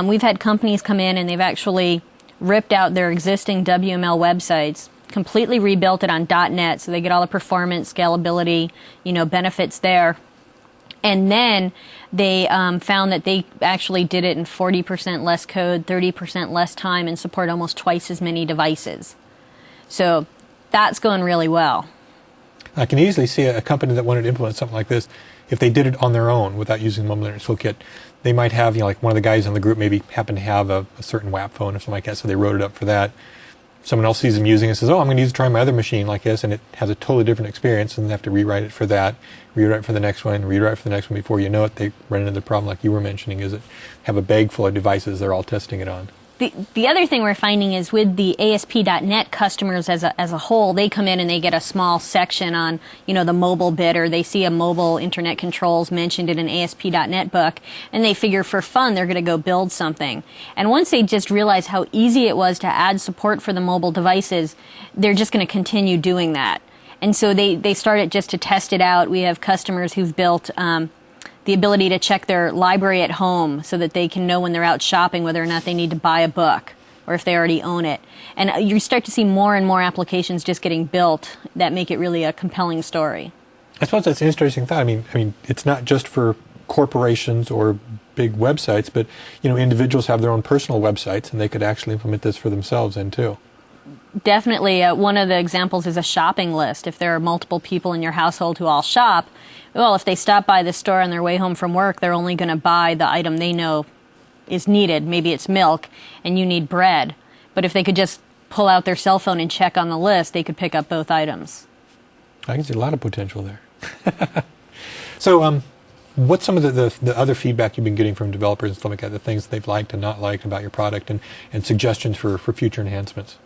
Speaker 3: We've had companies come in and they've actually ripped out their existing WML websites, completely rebuilt it on .NET, so they get all the performance, scalability, benefits there. And then they found that they actually did it in 40% less code, 30% less time, and support almost twice as many devices. So that's going really well.
Speaker 1: I can easily see a company that wanted to implement something like this, if they did it on their own without using the mobile internet toolkit, they might have, like one of the guys in the group maybe happen to have a certain WAP phone or something like that, so they wrote it up for that. someone else sees them using it and says, oh, I'm going to try my other machine like this, and it has a totally different experience, and they have to rewrite it for that, rewrite it for the next one, rewrite it for the next one. Before you know it, they run into the problem like you were mentioning, is that have a bag full of devices they're all testing it on.
Speaker 3: The other thing we're finding is with the ASP.NET customers as a whole, they come in and they get a small section on, the mobile bit, or they see a mobile internet controls mentioned in an ASP.NET book, and they figure for fun they're going to go build something. And once they just realize how easy it was to add support for the mobile devices, they're just going to continue doing that. And so they started just to test it out. We have customers who've built the ability to check their library at home so that they can know when they're out shopping whether or not they need to buy a book or if they already own it. And you start to see more and more applications just getting built that make it really a compelling story.
Speaker 1: I suppose that's an interesting thought. I mean, it's not just for corporations or big websites, but individuals have their own personal websites, and they could actually implement this for themselves then too.
Speaker 3: Definitely. One of the examples is a shopping list. If there are multiple people in your household who all shop, well, if they stop by the store on their way home from work, they're only going to buy the item they know is needed. Maybe it's milk and you need bread. But if they could just pull out their cell phone and check on the list, they could pick up both items.
Speaker 1: I can see a lot of potential there. So what's some of the other feedback you've been getting from developers and stuff like that, the things they've liked and not liked about your product, and suggestions for future enhancements?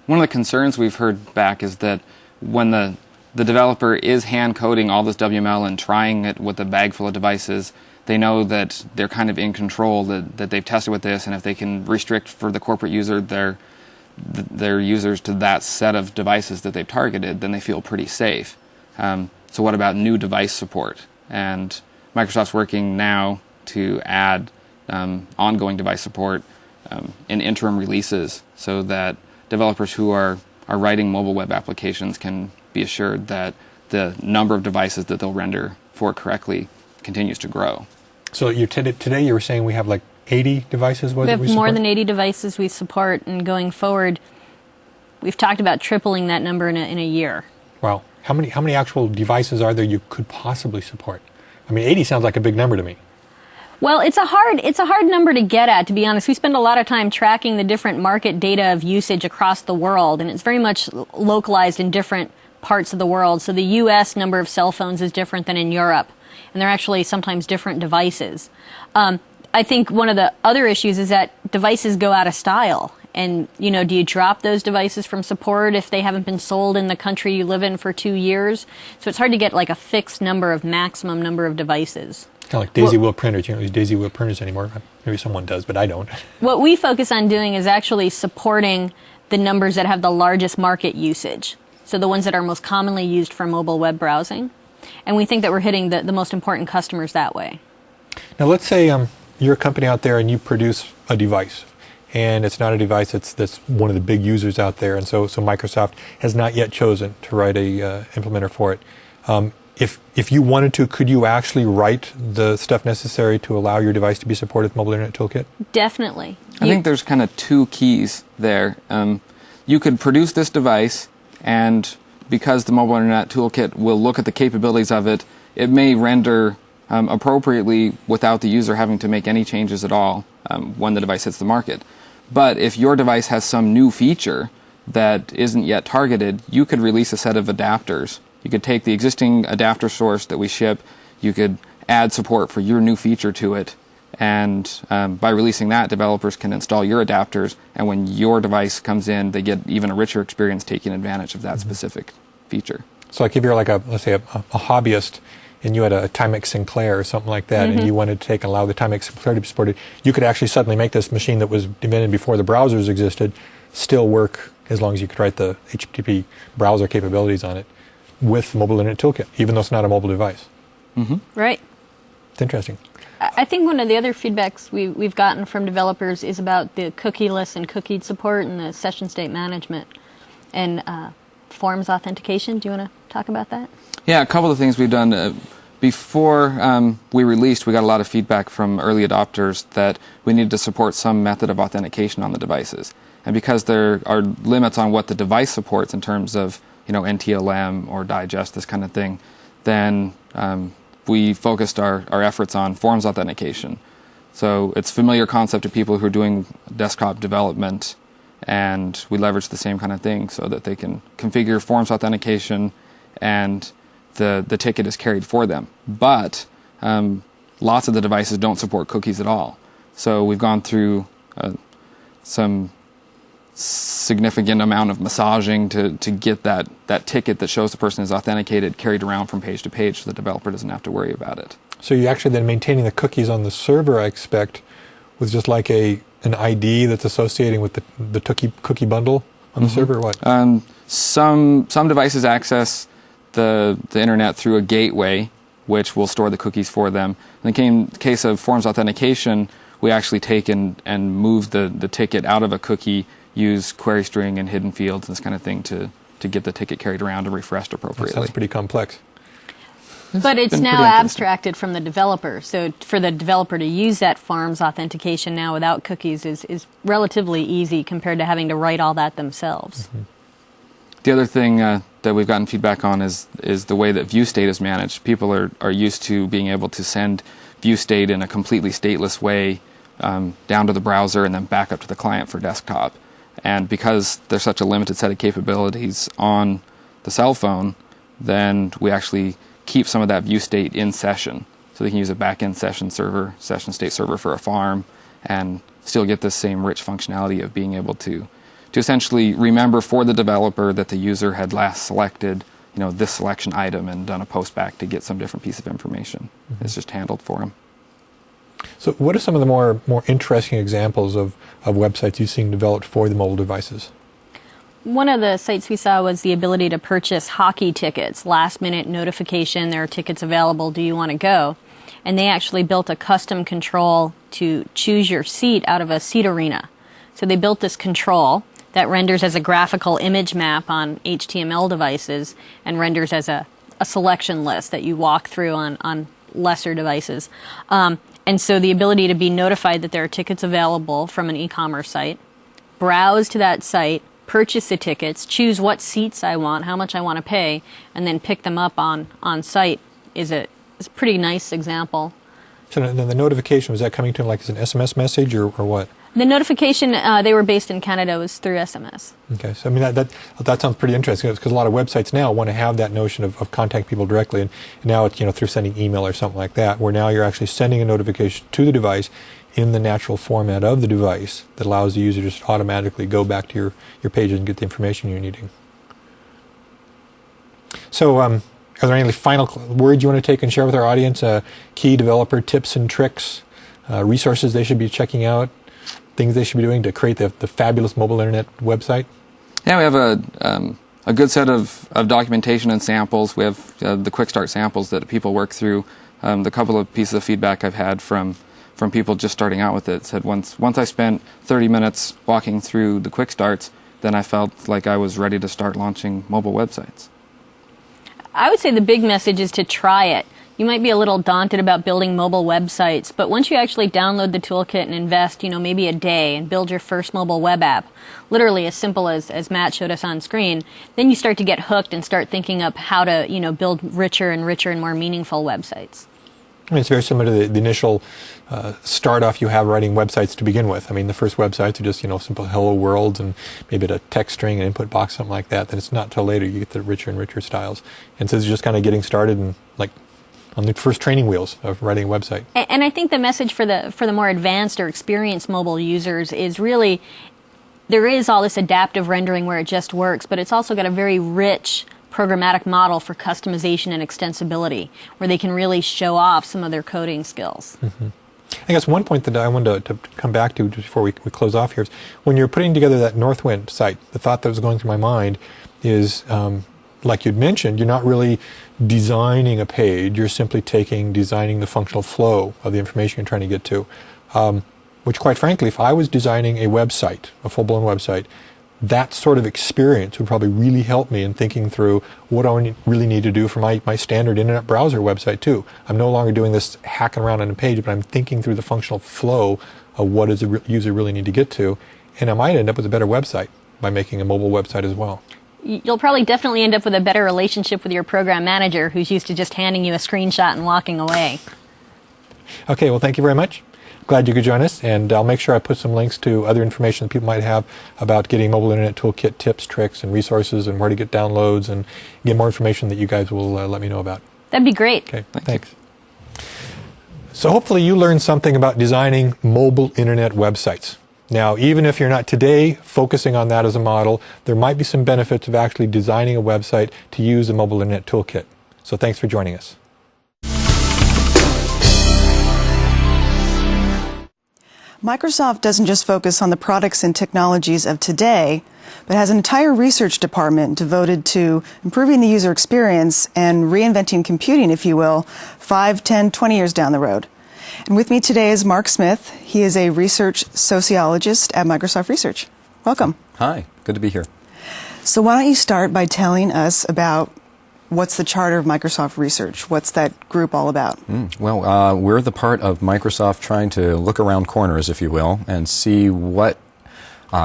Speaker 4: One of the concerns we've heard back is that when the developer is hand coding all this WML and trying it with a bag full of devices, they know that they're kind of in control, that they've tested with this, and if they can restrict for the corporate user their users to that set of devices that they've targeted, then they feel pretty safe. So what about new device support? And Microsoft's working now to add ongoing device support in interim releases so that developers who are writing mobile web applications can be assured that the number of devices that they'll render for correctly continues to grow.
Speaker 1: So today you were saying we have like 80 devices?
Speaker 3: We have more than 80 devices we support, and going forward, we've talked about tripling that number in a year.
Speaker 1: Wow. How many actual devices are there you could possibly support? I mean, 80 sounds like a big number to me.
Speaker 3: Well, it's a hard number to get at, to be honest. We spend a lot of time tracking the different market data of usage across the world, and it's very much localized in different parts of the world. So the U.S. number of cell phones is different than in Europe, and they're actually sometimes different devices. I think one of the other issues is that devices go out of style. And, do you drop those devices from support if they haven't been sold in the country you live in for 2 years? So it's hard to get like a fixed maximum number of devices.
Speaker 1: Kind of like daisy wheel printers. You don't use daisy wheel printers anymore. Maybe someone does, but I don't.
Speaker 3: What we focus on doing is actually supporting the numbers that have the largest market usage. So the ones that are most commonly used for mobile web browsing. And we think that we're hitting the most important customers that way.
Speaker 1: Now let's say you're a company out there and you produce a device. And it's not a device that's one of the big users out there, and so Microsoft has not yet chosen to write a implementer for it. If you wanted to, could you actually write the stuff necessary to allow your device to be supported with Mobile Internet Toolkit?
Speaker 3: Definitely.
Speaker 4: I think there's kind of two keys there. You could produce this device, and because the Mobile Internet Toolkit will look at the capabilities of it, it may render appropriately without the user having to make any changes at all when the device hits the market. But if your device has some new feature that isn't yet targeted, you could release a set of adapters. You could take the existing adapter source that we ship, you could add support for your new feature to it, and by releasing that, developers can install your adapters, and when your device comes in, they get even a richer experience taking advantage of that specific feature.
Speaker 1: So like if you're like let's say a hobbyist, and you had a Timex Sinclair or something like that, and you wanted to take and allow the Timex Sinclair to be supported, you could actually suddenly make this machine that was invented before the browsers existed still work as long as you could write the HTTP browser capabilities on it with Mobile Internet Toolkit, even though it's not a mobile device.
Speaker 3: Right.
Speaker 1: It's interesting.
Speaker 3: I think one of the other feedbacks we've gotten from developers is about the cookieless and cookied support and the session state management and forms authentication. Do you want to talk about that?
Speaker 4: Yeah, a couple of things we've done. Before we released, we got a lot of feedback from early adopters that we needed to support some method of authentication on the devices. And because there are limits on what the device supports in terms of NTLM or digest, this kind of thing, then we focused our efforts on forms authentication. So it's a familiar concept to people who are doing desktop development and we leverage the same kind of thing so that they can configure forms authentication and the ticket is carried for them. But lots of the devices don't support cookies at all. So we've gone through some significant amount of massaging to get that ticket that shows the person is authenticated carried around from page to page so the developer doesn't have to worry about it.
Speaker 1: So you're actually then maintaining the cookies on the server, I expect, with just like an ID that's associating with the cookie bundle on the server, or what?
Speaker 4: Some devices access the internet through a gateway, which will store the cookies for them. In the case of forms authentication, we actually take and move the ticket out of a cookie, use query string and hidden fields and this kind of thing to get the ticket carried around and refreshed appropriately.
Speaker 1: That sounds pretty complex.
Speaker 3: But it's now abstracted from the developer. So for the developer to use that forms authentication now without cookies is relatively easy compared to having to write all that themselves.
Speaker 1: Mm-hmm.
Speaker 4: The other thing that we've gotten feedback on is the way that view state is managed. People are used to being able to send view state in a completely stateless way down to the browser and then back up to the client for desktop. And because there's such a limited set of capabilities on the cell phone, then we actually keep some of that view state in session. So they can use a back-end session state server for a farm, and still get the same rich functionality of being able to essentially remember for the developer that the user had last selected this selection item and done a post back to get some different piece of information. Mm-hmm. It's just handled for them.
Speaker 1: So what are some of the more interesting examples of websites you've seen developed for the mobile devices?
Speaker 3: One of the sites we saw was the ability to purchase hockey tickets, last-minute notification, there are tickets available, do you want to go? And they actually built a custom control to choose your seat out of a seat arena. So they built this control that renders as a graphical image map on HTML devices and renders as a selection list that you walk through on lesser devices. And so the ability to be notified that there are tickets available from an e-commerce site, browse to that site, purchase the tickets, choose what seats I want, how much I want to pay, and then pick them up on site is a pretty nice example.
Speaker 1: So then the notification, was that coming to him like as an SMS message or what?
Speaker 3: The notification, they were based in Canada, was through SMS.
Speaker 1: Okay, so I mean that sounds pretty interesting because a lot of websites now want to have that notion of contacting people directly, and now it's through sending email or something like that, where now you're actually sending a notification to the device in the natural format of the device that allows the user to just automatically go back to your pages and get the information you're needing. So are there any final words you want to take and share with our audience? Key developer tips and tricks, resources they should be checking out, things they should be doing to create the fabulous mobile internet website?
Speaker 4: Yeah, we have a good set of documentation and samples. We have the quick start samples that people work through. The couple of pieces of feedback I've had from people just starting out with it said once I spent 30 minutes walking through the quick starts, then I felt like I was ready to start launching mobile websites.
Speaker 3: I would say the big message is to try it. You might be a little daunted about building mobile websites, but once you actually download the toolkit and invest, maybe a day and build your first mobile web app, literally as simple as Matt showed us on screen, then you start to get hooked and start thinking up how to, build richer and more meaningful websites.
Speaker 1: I mean, it's very similar to the initial start off you have writing websites to begin with. I mean, the first websites are just, simple hello worlds and maybe a text string and input box, something like that. Then it's not till later you get the richer and richer styles. And so it's just kind of getting started and like on the first training wheels of writing a website.
Speaker 3: And I think the message for the more advanced or experienced mobile users is really there is all this adaptive rendering where it just works, but it's also got a very rich programmatic model for customization and extensibility where they can really show off some of their coding skills.
Speaker 1: Mm-hmm. I guess one point that I wanted to come back to before we close off here is when you're putting together that Northwind site, the thought that was going through my mind is, like you'd mentioned, you're not really designing a page, you're simply designing the functional flow of the information you're trying to get to. Which quite frankly, if I was designing a website, a full-blown website, that sort of experience would probably really help me in thinking through what I really need to do for my standard internet browser website too. I'm no longer doing this hacking around on a page, but I'm thinking through the functional flow of what does a user really need to get to, and I might end up with a better website by making a mobile website as well.
Speaker 3: You'll probably definitely end up with a better relationship with your program manager who's used to just handing you a screenshot and walking away.
Speaker 1: Okay, well, thank you very much. glad you could join us, and I'll make sure I put some links to other information that people might have about getting Mobile Internet Toolkit tips, tricks, and resources, and where to get downloads, and get more information that you guys will let me know about.
Speaker 3: That'd be great.
Speaker 1: Okay, thanks. So hopefully you learned something about designing mobile internet websites. Now, even if you're not today focusing on that as a model, there might be some benefits of actually designing a website to use the Mobile Internet Toolkit. So thanks for joining us.
Speaker 2: Microsoft doesn't just focus on the products and technologies of today, but has an entire research department devoted to improving the user experience and reinventing computing, if you will, 5, 10, 20 years down the road. And with me today is Mark Smith. He is a research sociologist at Microsoft Research. Welcome.
Speaker 11: Hi, good to be here.
Speaker 2: So why don't you start by telling us about what's the charter of Microsoft Research? What's that group all about?
Speaker 11: Well, we're the part of Microsoft trying to look around corners, if you will, and see what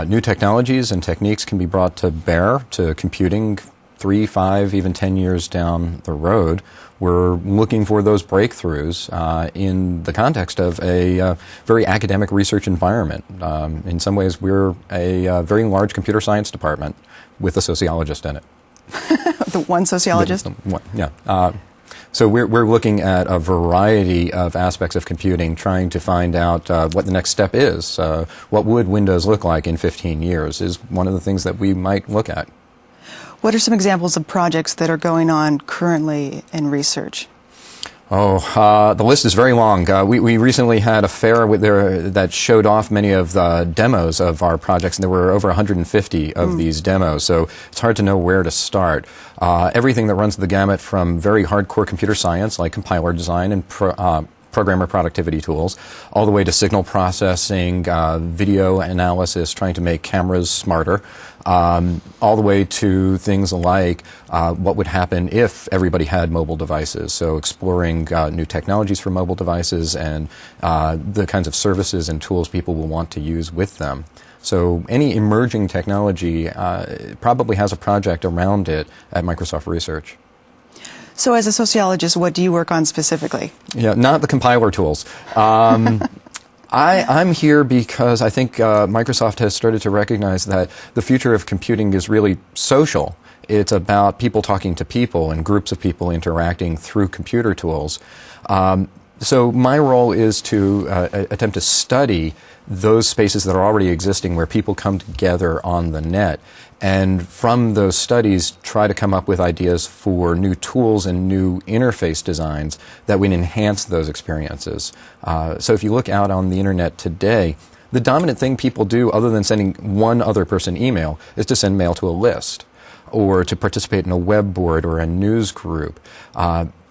Speaker 11: new technologies and techniques can be brought to bear to computing 3, 5, even 10 years down the road. We're looking for those breakthroughs in the context of a very academic research environment. In some ways, we're a very large computer science department with a sociologist in it.
Speaker 2: The one sociologist?
Speaker 11: Yeah. So we're looking at a variety of aspects of computing, trying to find out what the next step is. What would Windows look like in 15 years is one of the things that we might look at.
Speaker 2: What are some examples of projects that are going on currently in research?
Speaker 11: The list is very long. We recently had a fair that showed off many of the demos of our projects, and there were over 150 of these demos, so it's hard to know where to start. Everything that runs the gamut from very hardcore computer science, like compiler design and programmer productivity tools, all the way to signal processing, video analysis, trying to make cameras smarter, all the way to things like what would happen if everybody had mobile devices. So exploring new technologies for mobile devices and the kinds of services and tools people will want to use with them. So any emerging technology probably has a project around it at Microsoft Research.
Speaker 2: So as a sociologist, what do you work on specifically?
Speaker 11: Yeah, not the compiler tools. I'm here because I think Microsoft has started to recognize that the future of computing is really social. It's about people talking to people and groups of people interacting through computer tools. So my role is to attempt to study those spaces that are already existing where people come together on the net, and from those studies try to come up with ideas for new tools and new interface designs that would enhance those experiences. So if you look out on the internet today, the dominant thing people do other than sending one other person email is to send mail to a list or to participate in a web board or a news group.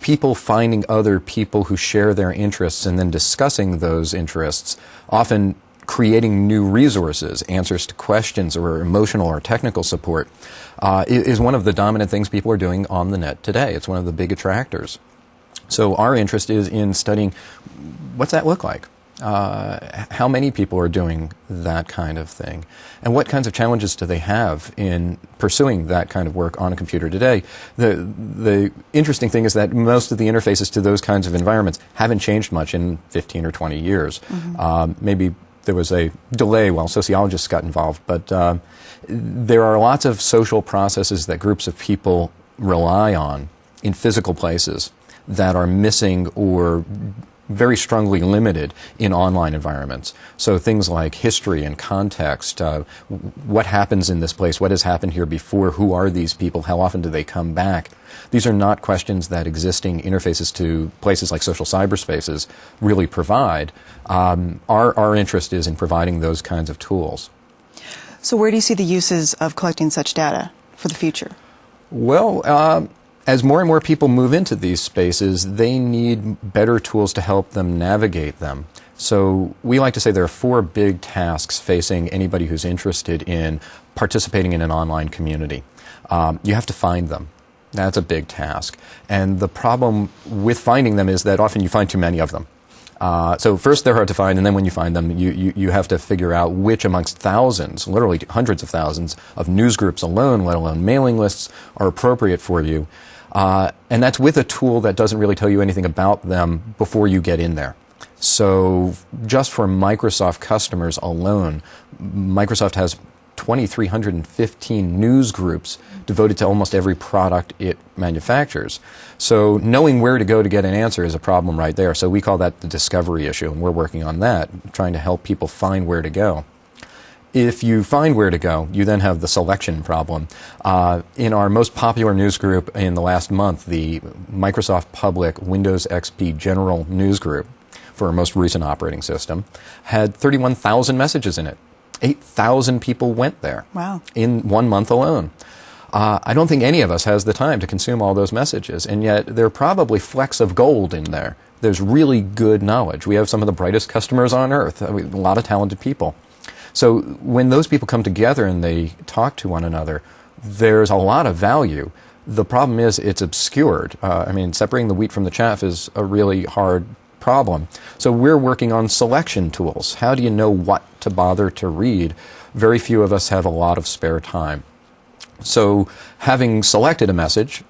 Speaker 11: People finding other people who share their interests and then discussing those interests, often creating new resources, answers to questions or emotional or technical support, is one of the dominant things people are doing on the net today. It's one of the big attractors. So our interest is in studying what's that look like? How many people are doing that kind of thing? And what kinds of challenges do they have in pursuing that kind of work on a computer today? The interesting thing is that most of the interfaces to those kinds of environments haven't changed much in 15 or 20 years. Maybe there was a delay while sociologists got involved, but there are lots of social processes that groups of people rely on in physical places that are missing or very strongly limited in online environments. So things like history and context, what happens in this place, what has happened here before, who are these people, how often do they come back? These are not questions that existing interfaces to places like social cyberspaces really provide. Our interest is in providing those kinds of tools.
Speaker 2: So where do you see the uses of collecting such data for the future?
Speaker 11: Well, as more and more people move into these spaces, they need better tools to help them navigate them. So we like to say there are 4 big tasks facing anybody who's interested in participating in an online community. You have to find them. That's a big task. And the problem with finding them is that often you find too many of them. So first they're hard to find, and then when you find them, you have to figure out which amongst thousands, literally hundreds of thousands, of news groups alone, let alone mailing lists, are appropriate for you. And that's with a tool that doesn't really tell you anything about them before you get in there. So just for Microsoft customers alone, Microsoft has 2,315 news groups devoted to almost every product it manufactures. So knowing where to go to get an answer is a problem right there. So we call that the discovery issue, and we're working on that, trying to help people find where to go. If you find where to go, you then have the selection problem. In our most popular news group in the last month, the Microsoft Public Windows XP General News Group, for our most recent operating system, had 31,000 messages in it. 8,000 people went there.
Speaker 2: Wow.
Speaker 11: In 1 month alone. I don't think any of us has the time to consume all those messages, and yet there are probably flecks of gold in there. There's really good knowledge. We have some of the brightest customers on earth, a lot of talented people. So when those people come together and they talk to one another, there's a lot of value. The problem is it's obscured. Separating the wheat from the chaff is a really hard problem. So we're working on selection tools. How do you know what to bother to read? Very few of us have a lot of spare time. So having selected a message,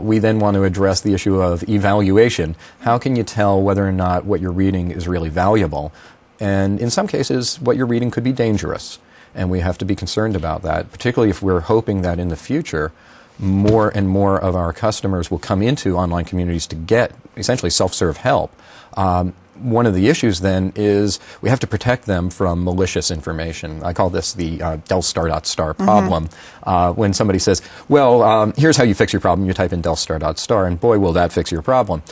Speaker 11: we then want to address the issue of evaluation. How can you tell whether or not what you're reading is really valuable? And in some cases, what you're reading could be dangerous. And we have to be concerned about that, particularly if we're hoping that in the future, more and more of our customers will come into online communities to get essentially self-serve help. One of the issues then is we have to protect them from malicious information. I call this the del star.star problem. When somebody says, well, here's how you fix your problem. You type in del star.star, and boy, will that fix your problem.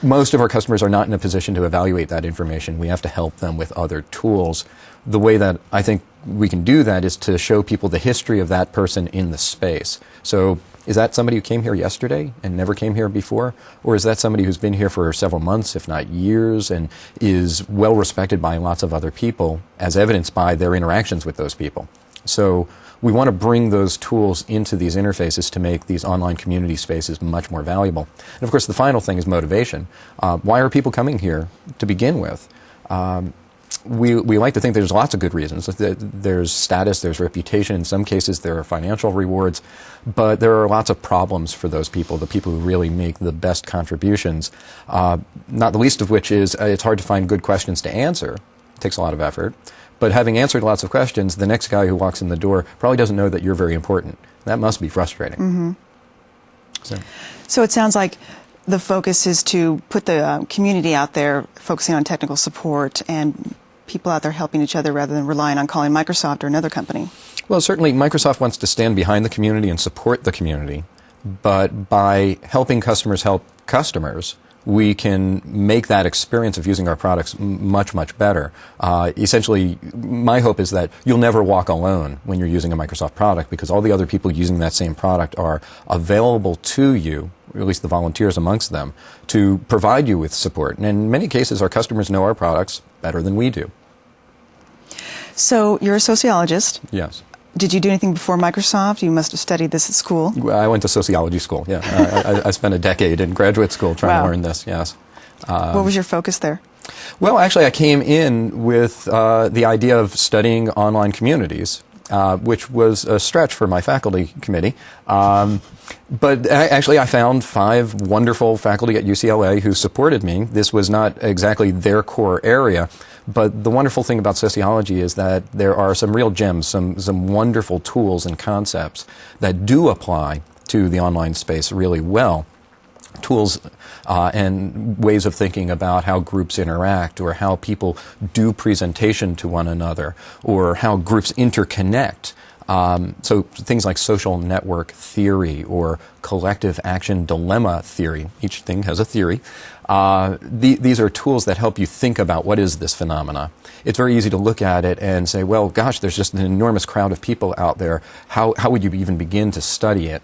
Speaker 11: Most of our customers are not in a position to evaluate that information. We have to help them with other tools. The way that I think we can do that is to show people the history of that person in the space. So is that somebody who came here yesterday and never came here before? Or is that somebody who's been here for several months, if not years, and is well respected by lots of other people, as evidenced by their interactions with those people? So we want to bring those tools into these interfaces to make these online community spaces much more valuable. And of course, the final thing is motivation. Why are people coming here to begin with? We like to think there's lots of good reasons. There's status, there's reputation. In some cases, there are financial rewards. But there are lots of problems for those people, the people who really make the best contributions, not the least of which is it's hard to find good questions to answer. It takes a lot of effort. But having answered lots of questions, the next guy who walks in the door probably doesn't know that you're very important. That must be frustrating.
Speaker 2: So it sounds like the focus is to put the community out there focusing on technical support and people out there helping each other rather than relying on calling Microsoft or another company.
Speaker 11: Well, certainly Microsoft wants to stand behind the community and support the community. But by helping customers help customers, we can make that experience of using our products much, much better. Essentially, my hope is that you'll never walk alone when you're using a Microsoft product because all the other people using that same product are available to you, or at least the volunteers amongst them, to provide you with support. And in many cases, our customers know our products better than we do.
Speaker 2: So you're a sociologist.
Speaker 11: Yes.
Speaker 2: Did you do anything before Microsoft? You must have studied this at school.
Speaker 11: I went to sociology school, yeah. I spent a decade in graduate school trying to learn this, yes.
Speaker 2: What was your focus there?
Speaker 11: Well, actually, I came in with the idea of studying online communities, which was a stretch for my faculty committee. But actually, I found 5 wonderful faculty at UCLA who supported me. This was not exactly their core area. But the wonderful thing about sociology is that there are some real gems, some wonderful tools and concepts that do apply to the online space really well. Tools and ways of thinking about how groups interact or how people do presentation to one another or how groups interconnect. So things like social network theory or collective action dilemma theory. Each thing has a theory. These are tools that help you think about what is this phenomena. It's very easy to look at it and say, well, gosh, there's just an enormous crowd of people out there. How would you even begin to study it?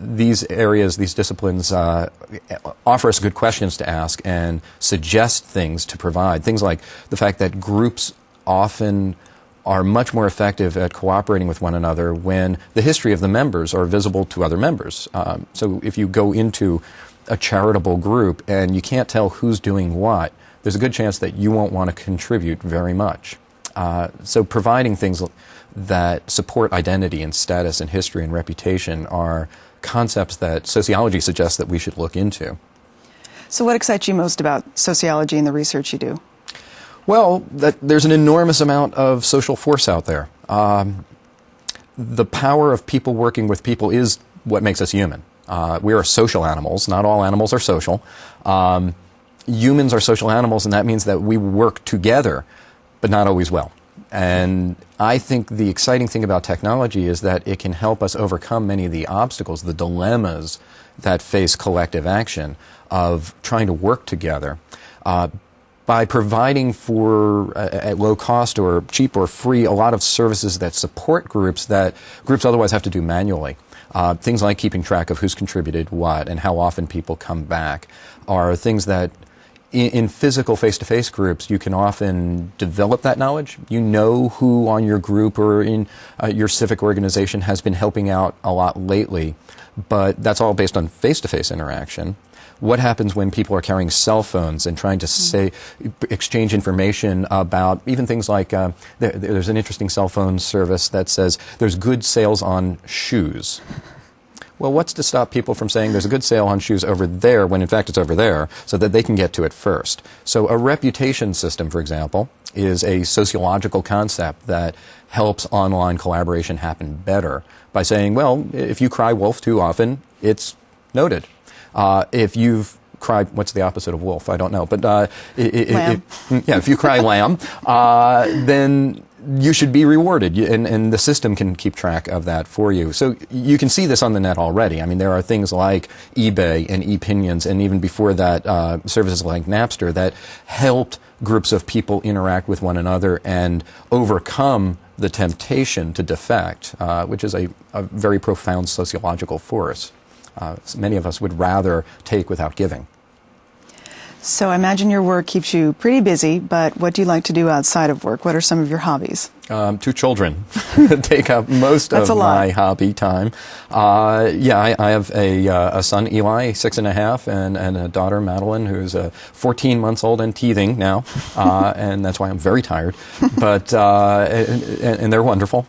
Speaker 11: These areas, these disciplines offer us good questions to ask and suggest things to provide. Things like the fact that groups often are much more effective at cooperating with one another when the history of the members are visible to other members. So if you go into a charitable group and you can't tell who's doing what, there's a good chance that you won't want to contribute very much. So providing things that support identity and status and history and reputation are concepts that sociology suggests that we should look into.
Speaker 2: So what excites you most about sociology and the research you do?
Speaker 11: Well, there's an enormous amount of social force out there. The power of people working with people is what makes us human. We are social animals. Not all animals are social. Humans are social animals, and that means that we work together, but not always well. And I think the exciting thing about technology is that it can help us overcome many of the obstacles, the dilemmas that face collective action of trying to work together by providing for, at low cost or cheap or free, a lot of services that support groups that groups otherwise have to do manually. Things like keeping track of who's contributed what and how often people come back are things that in physical face-to-face groups, you can often develop that knowledge. You know who on your group or in your civic organization has been helping out a lot lately, but that's all based on face-to-face interaction. What happens when people are carrying cell phones and trying to exchange information about even things like, there's an interesting cell phone service that says there's good sales on shoes. Well, what's to stop people from saying there's a good sale on shoes over there when in fact it's over there so that they can get to it first? So a reputation system, for example, is a sociological concept that helps online collaboration happen better by saying, well, if you cry wolf too often, it's noted. If you've cried, what's the opposite of wolf? I don't know. But if you cry lamb, then you should be rewarded, and the system can keep track of that for you. So you can see this on the net already. I mean, there are things like eBay and ePinions, and even before that, services like Napster that helped groups of people interact with one another and overcome the temptation to defect, which is a very profound sociological force. Many of us would rather take without giving.
Speaker 2: So I imagine your work keeps you pretty busy, but what do you like to do outside of work? What are some of your hobbies?
Speaker 11: 2 children take up most of my hobby time. I have a son, Eli, 6.5, and a daughter, Madeline, who's 14 months old and teething now, and that's why I'm very tired. But and they're wonderful.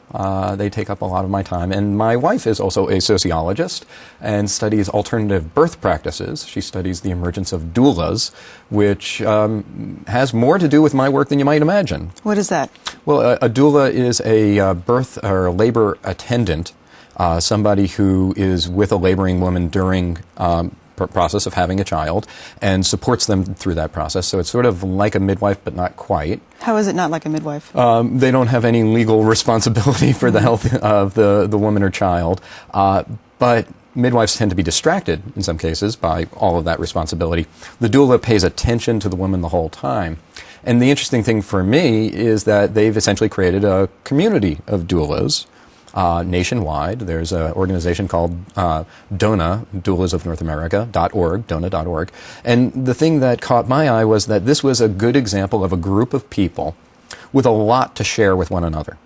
Speaker 11: They take up a lot of my time. And my wife is also a sociologist and studies alternative birth practices. She studies the emergence of doulas, which has more to do with my work than you might imagine.
Speaker 2: What is that?
Speaker 11: Well, a doula is a birth or labor attendant, somebody who is with a laboring woman during process of having a child and supports them through that process. So it's sort of like a midwife, but not quite.
Speaker 2: How is it not like a midwife?
Speaker 11: They don't have any legal responsibility for the health of the woman or child, but midwives tend to be distracted in some cases by all of that responsibility. The doula pays attention to the woman the whole time. And the interesting thing for me is that they've essentially created a community of doulas nationwide. There's an organization called DONA, Doulas of North America.org, DONA.org. And the thing that caught my eye was that this was a good example of a group of people with a lot to share with one another.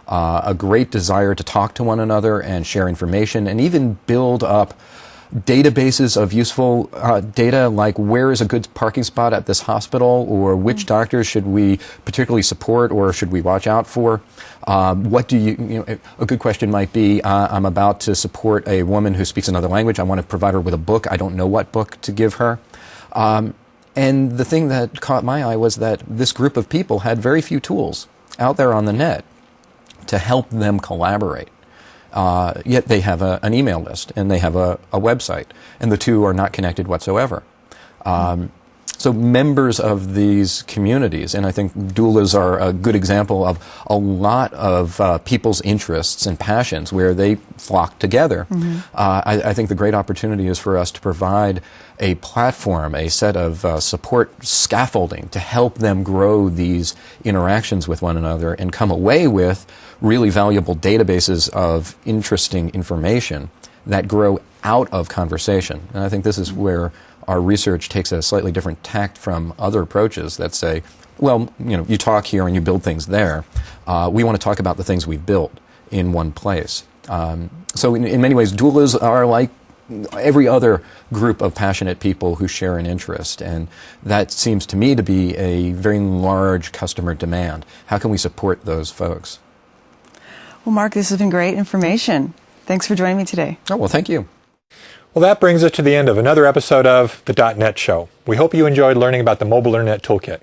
Speaker 11: A great desire to talk to one another and share information and even build up databases of useful data like where is a good parking spot at this hospital, or which doctors should we particularly support or should we watch out for. What do you know, a good question might be, I'm about to support a woman who speaks another language. I want to provide her with a book. I don't know what book to give her. And the thing that caught my eye was that this group of people had very few tools out there on the net to help them collaborate. Yet they have an email list and they have a website, and the two are not connected whatsoever. So members of these communities, and I think doulas are a good example of a lot of people's interests and passions where they flock together. I think the great opportunity is for us to provide a platform, a set of support scaffolding to help them grow these interactions with one another and come away with really valuable databases of interesting information that grow out of conversation. And I think this is where our research takes a slightly different tact from other approaches that say, well, you know, you talk here and you build things there. We want to talk about the things we've built in one place. So in many ways, doulas are like every other group of passionate people who share an interest, and that seems to me to be a very large customer demand. How can we support those folks?
Speaker 2: Well, Mark, this has been great information. Thanks for joining me today.
Speaker 11: Oh, well, thank you.
Speaker 1: Well, that brings us to the end of another episode of the .NET Show. We hope you enjoyed learning about the Mobile Internet Toolkit.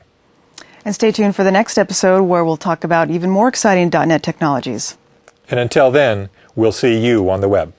Speaker 2: And stay tuned for the next episode where we'll talk about even more exciting .NET technologies.
Speaker 1: And until then, we'll see you on the web.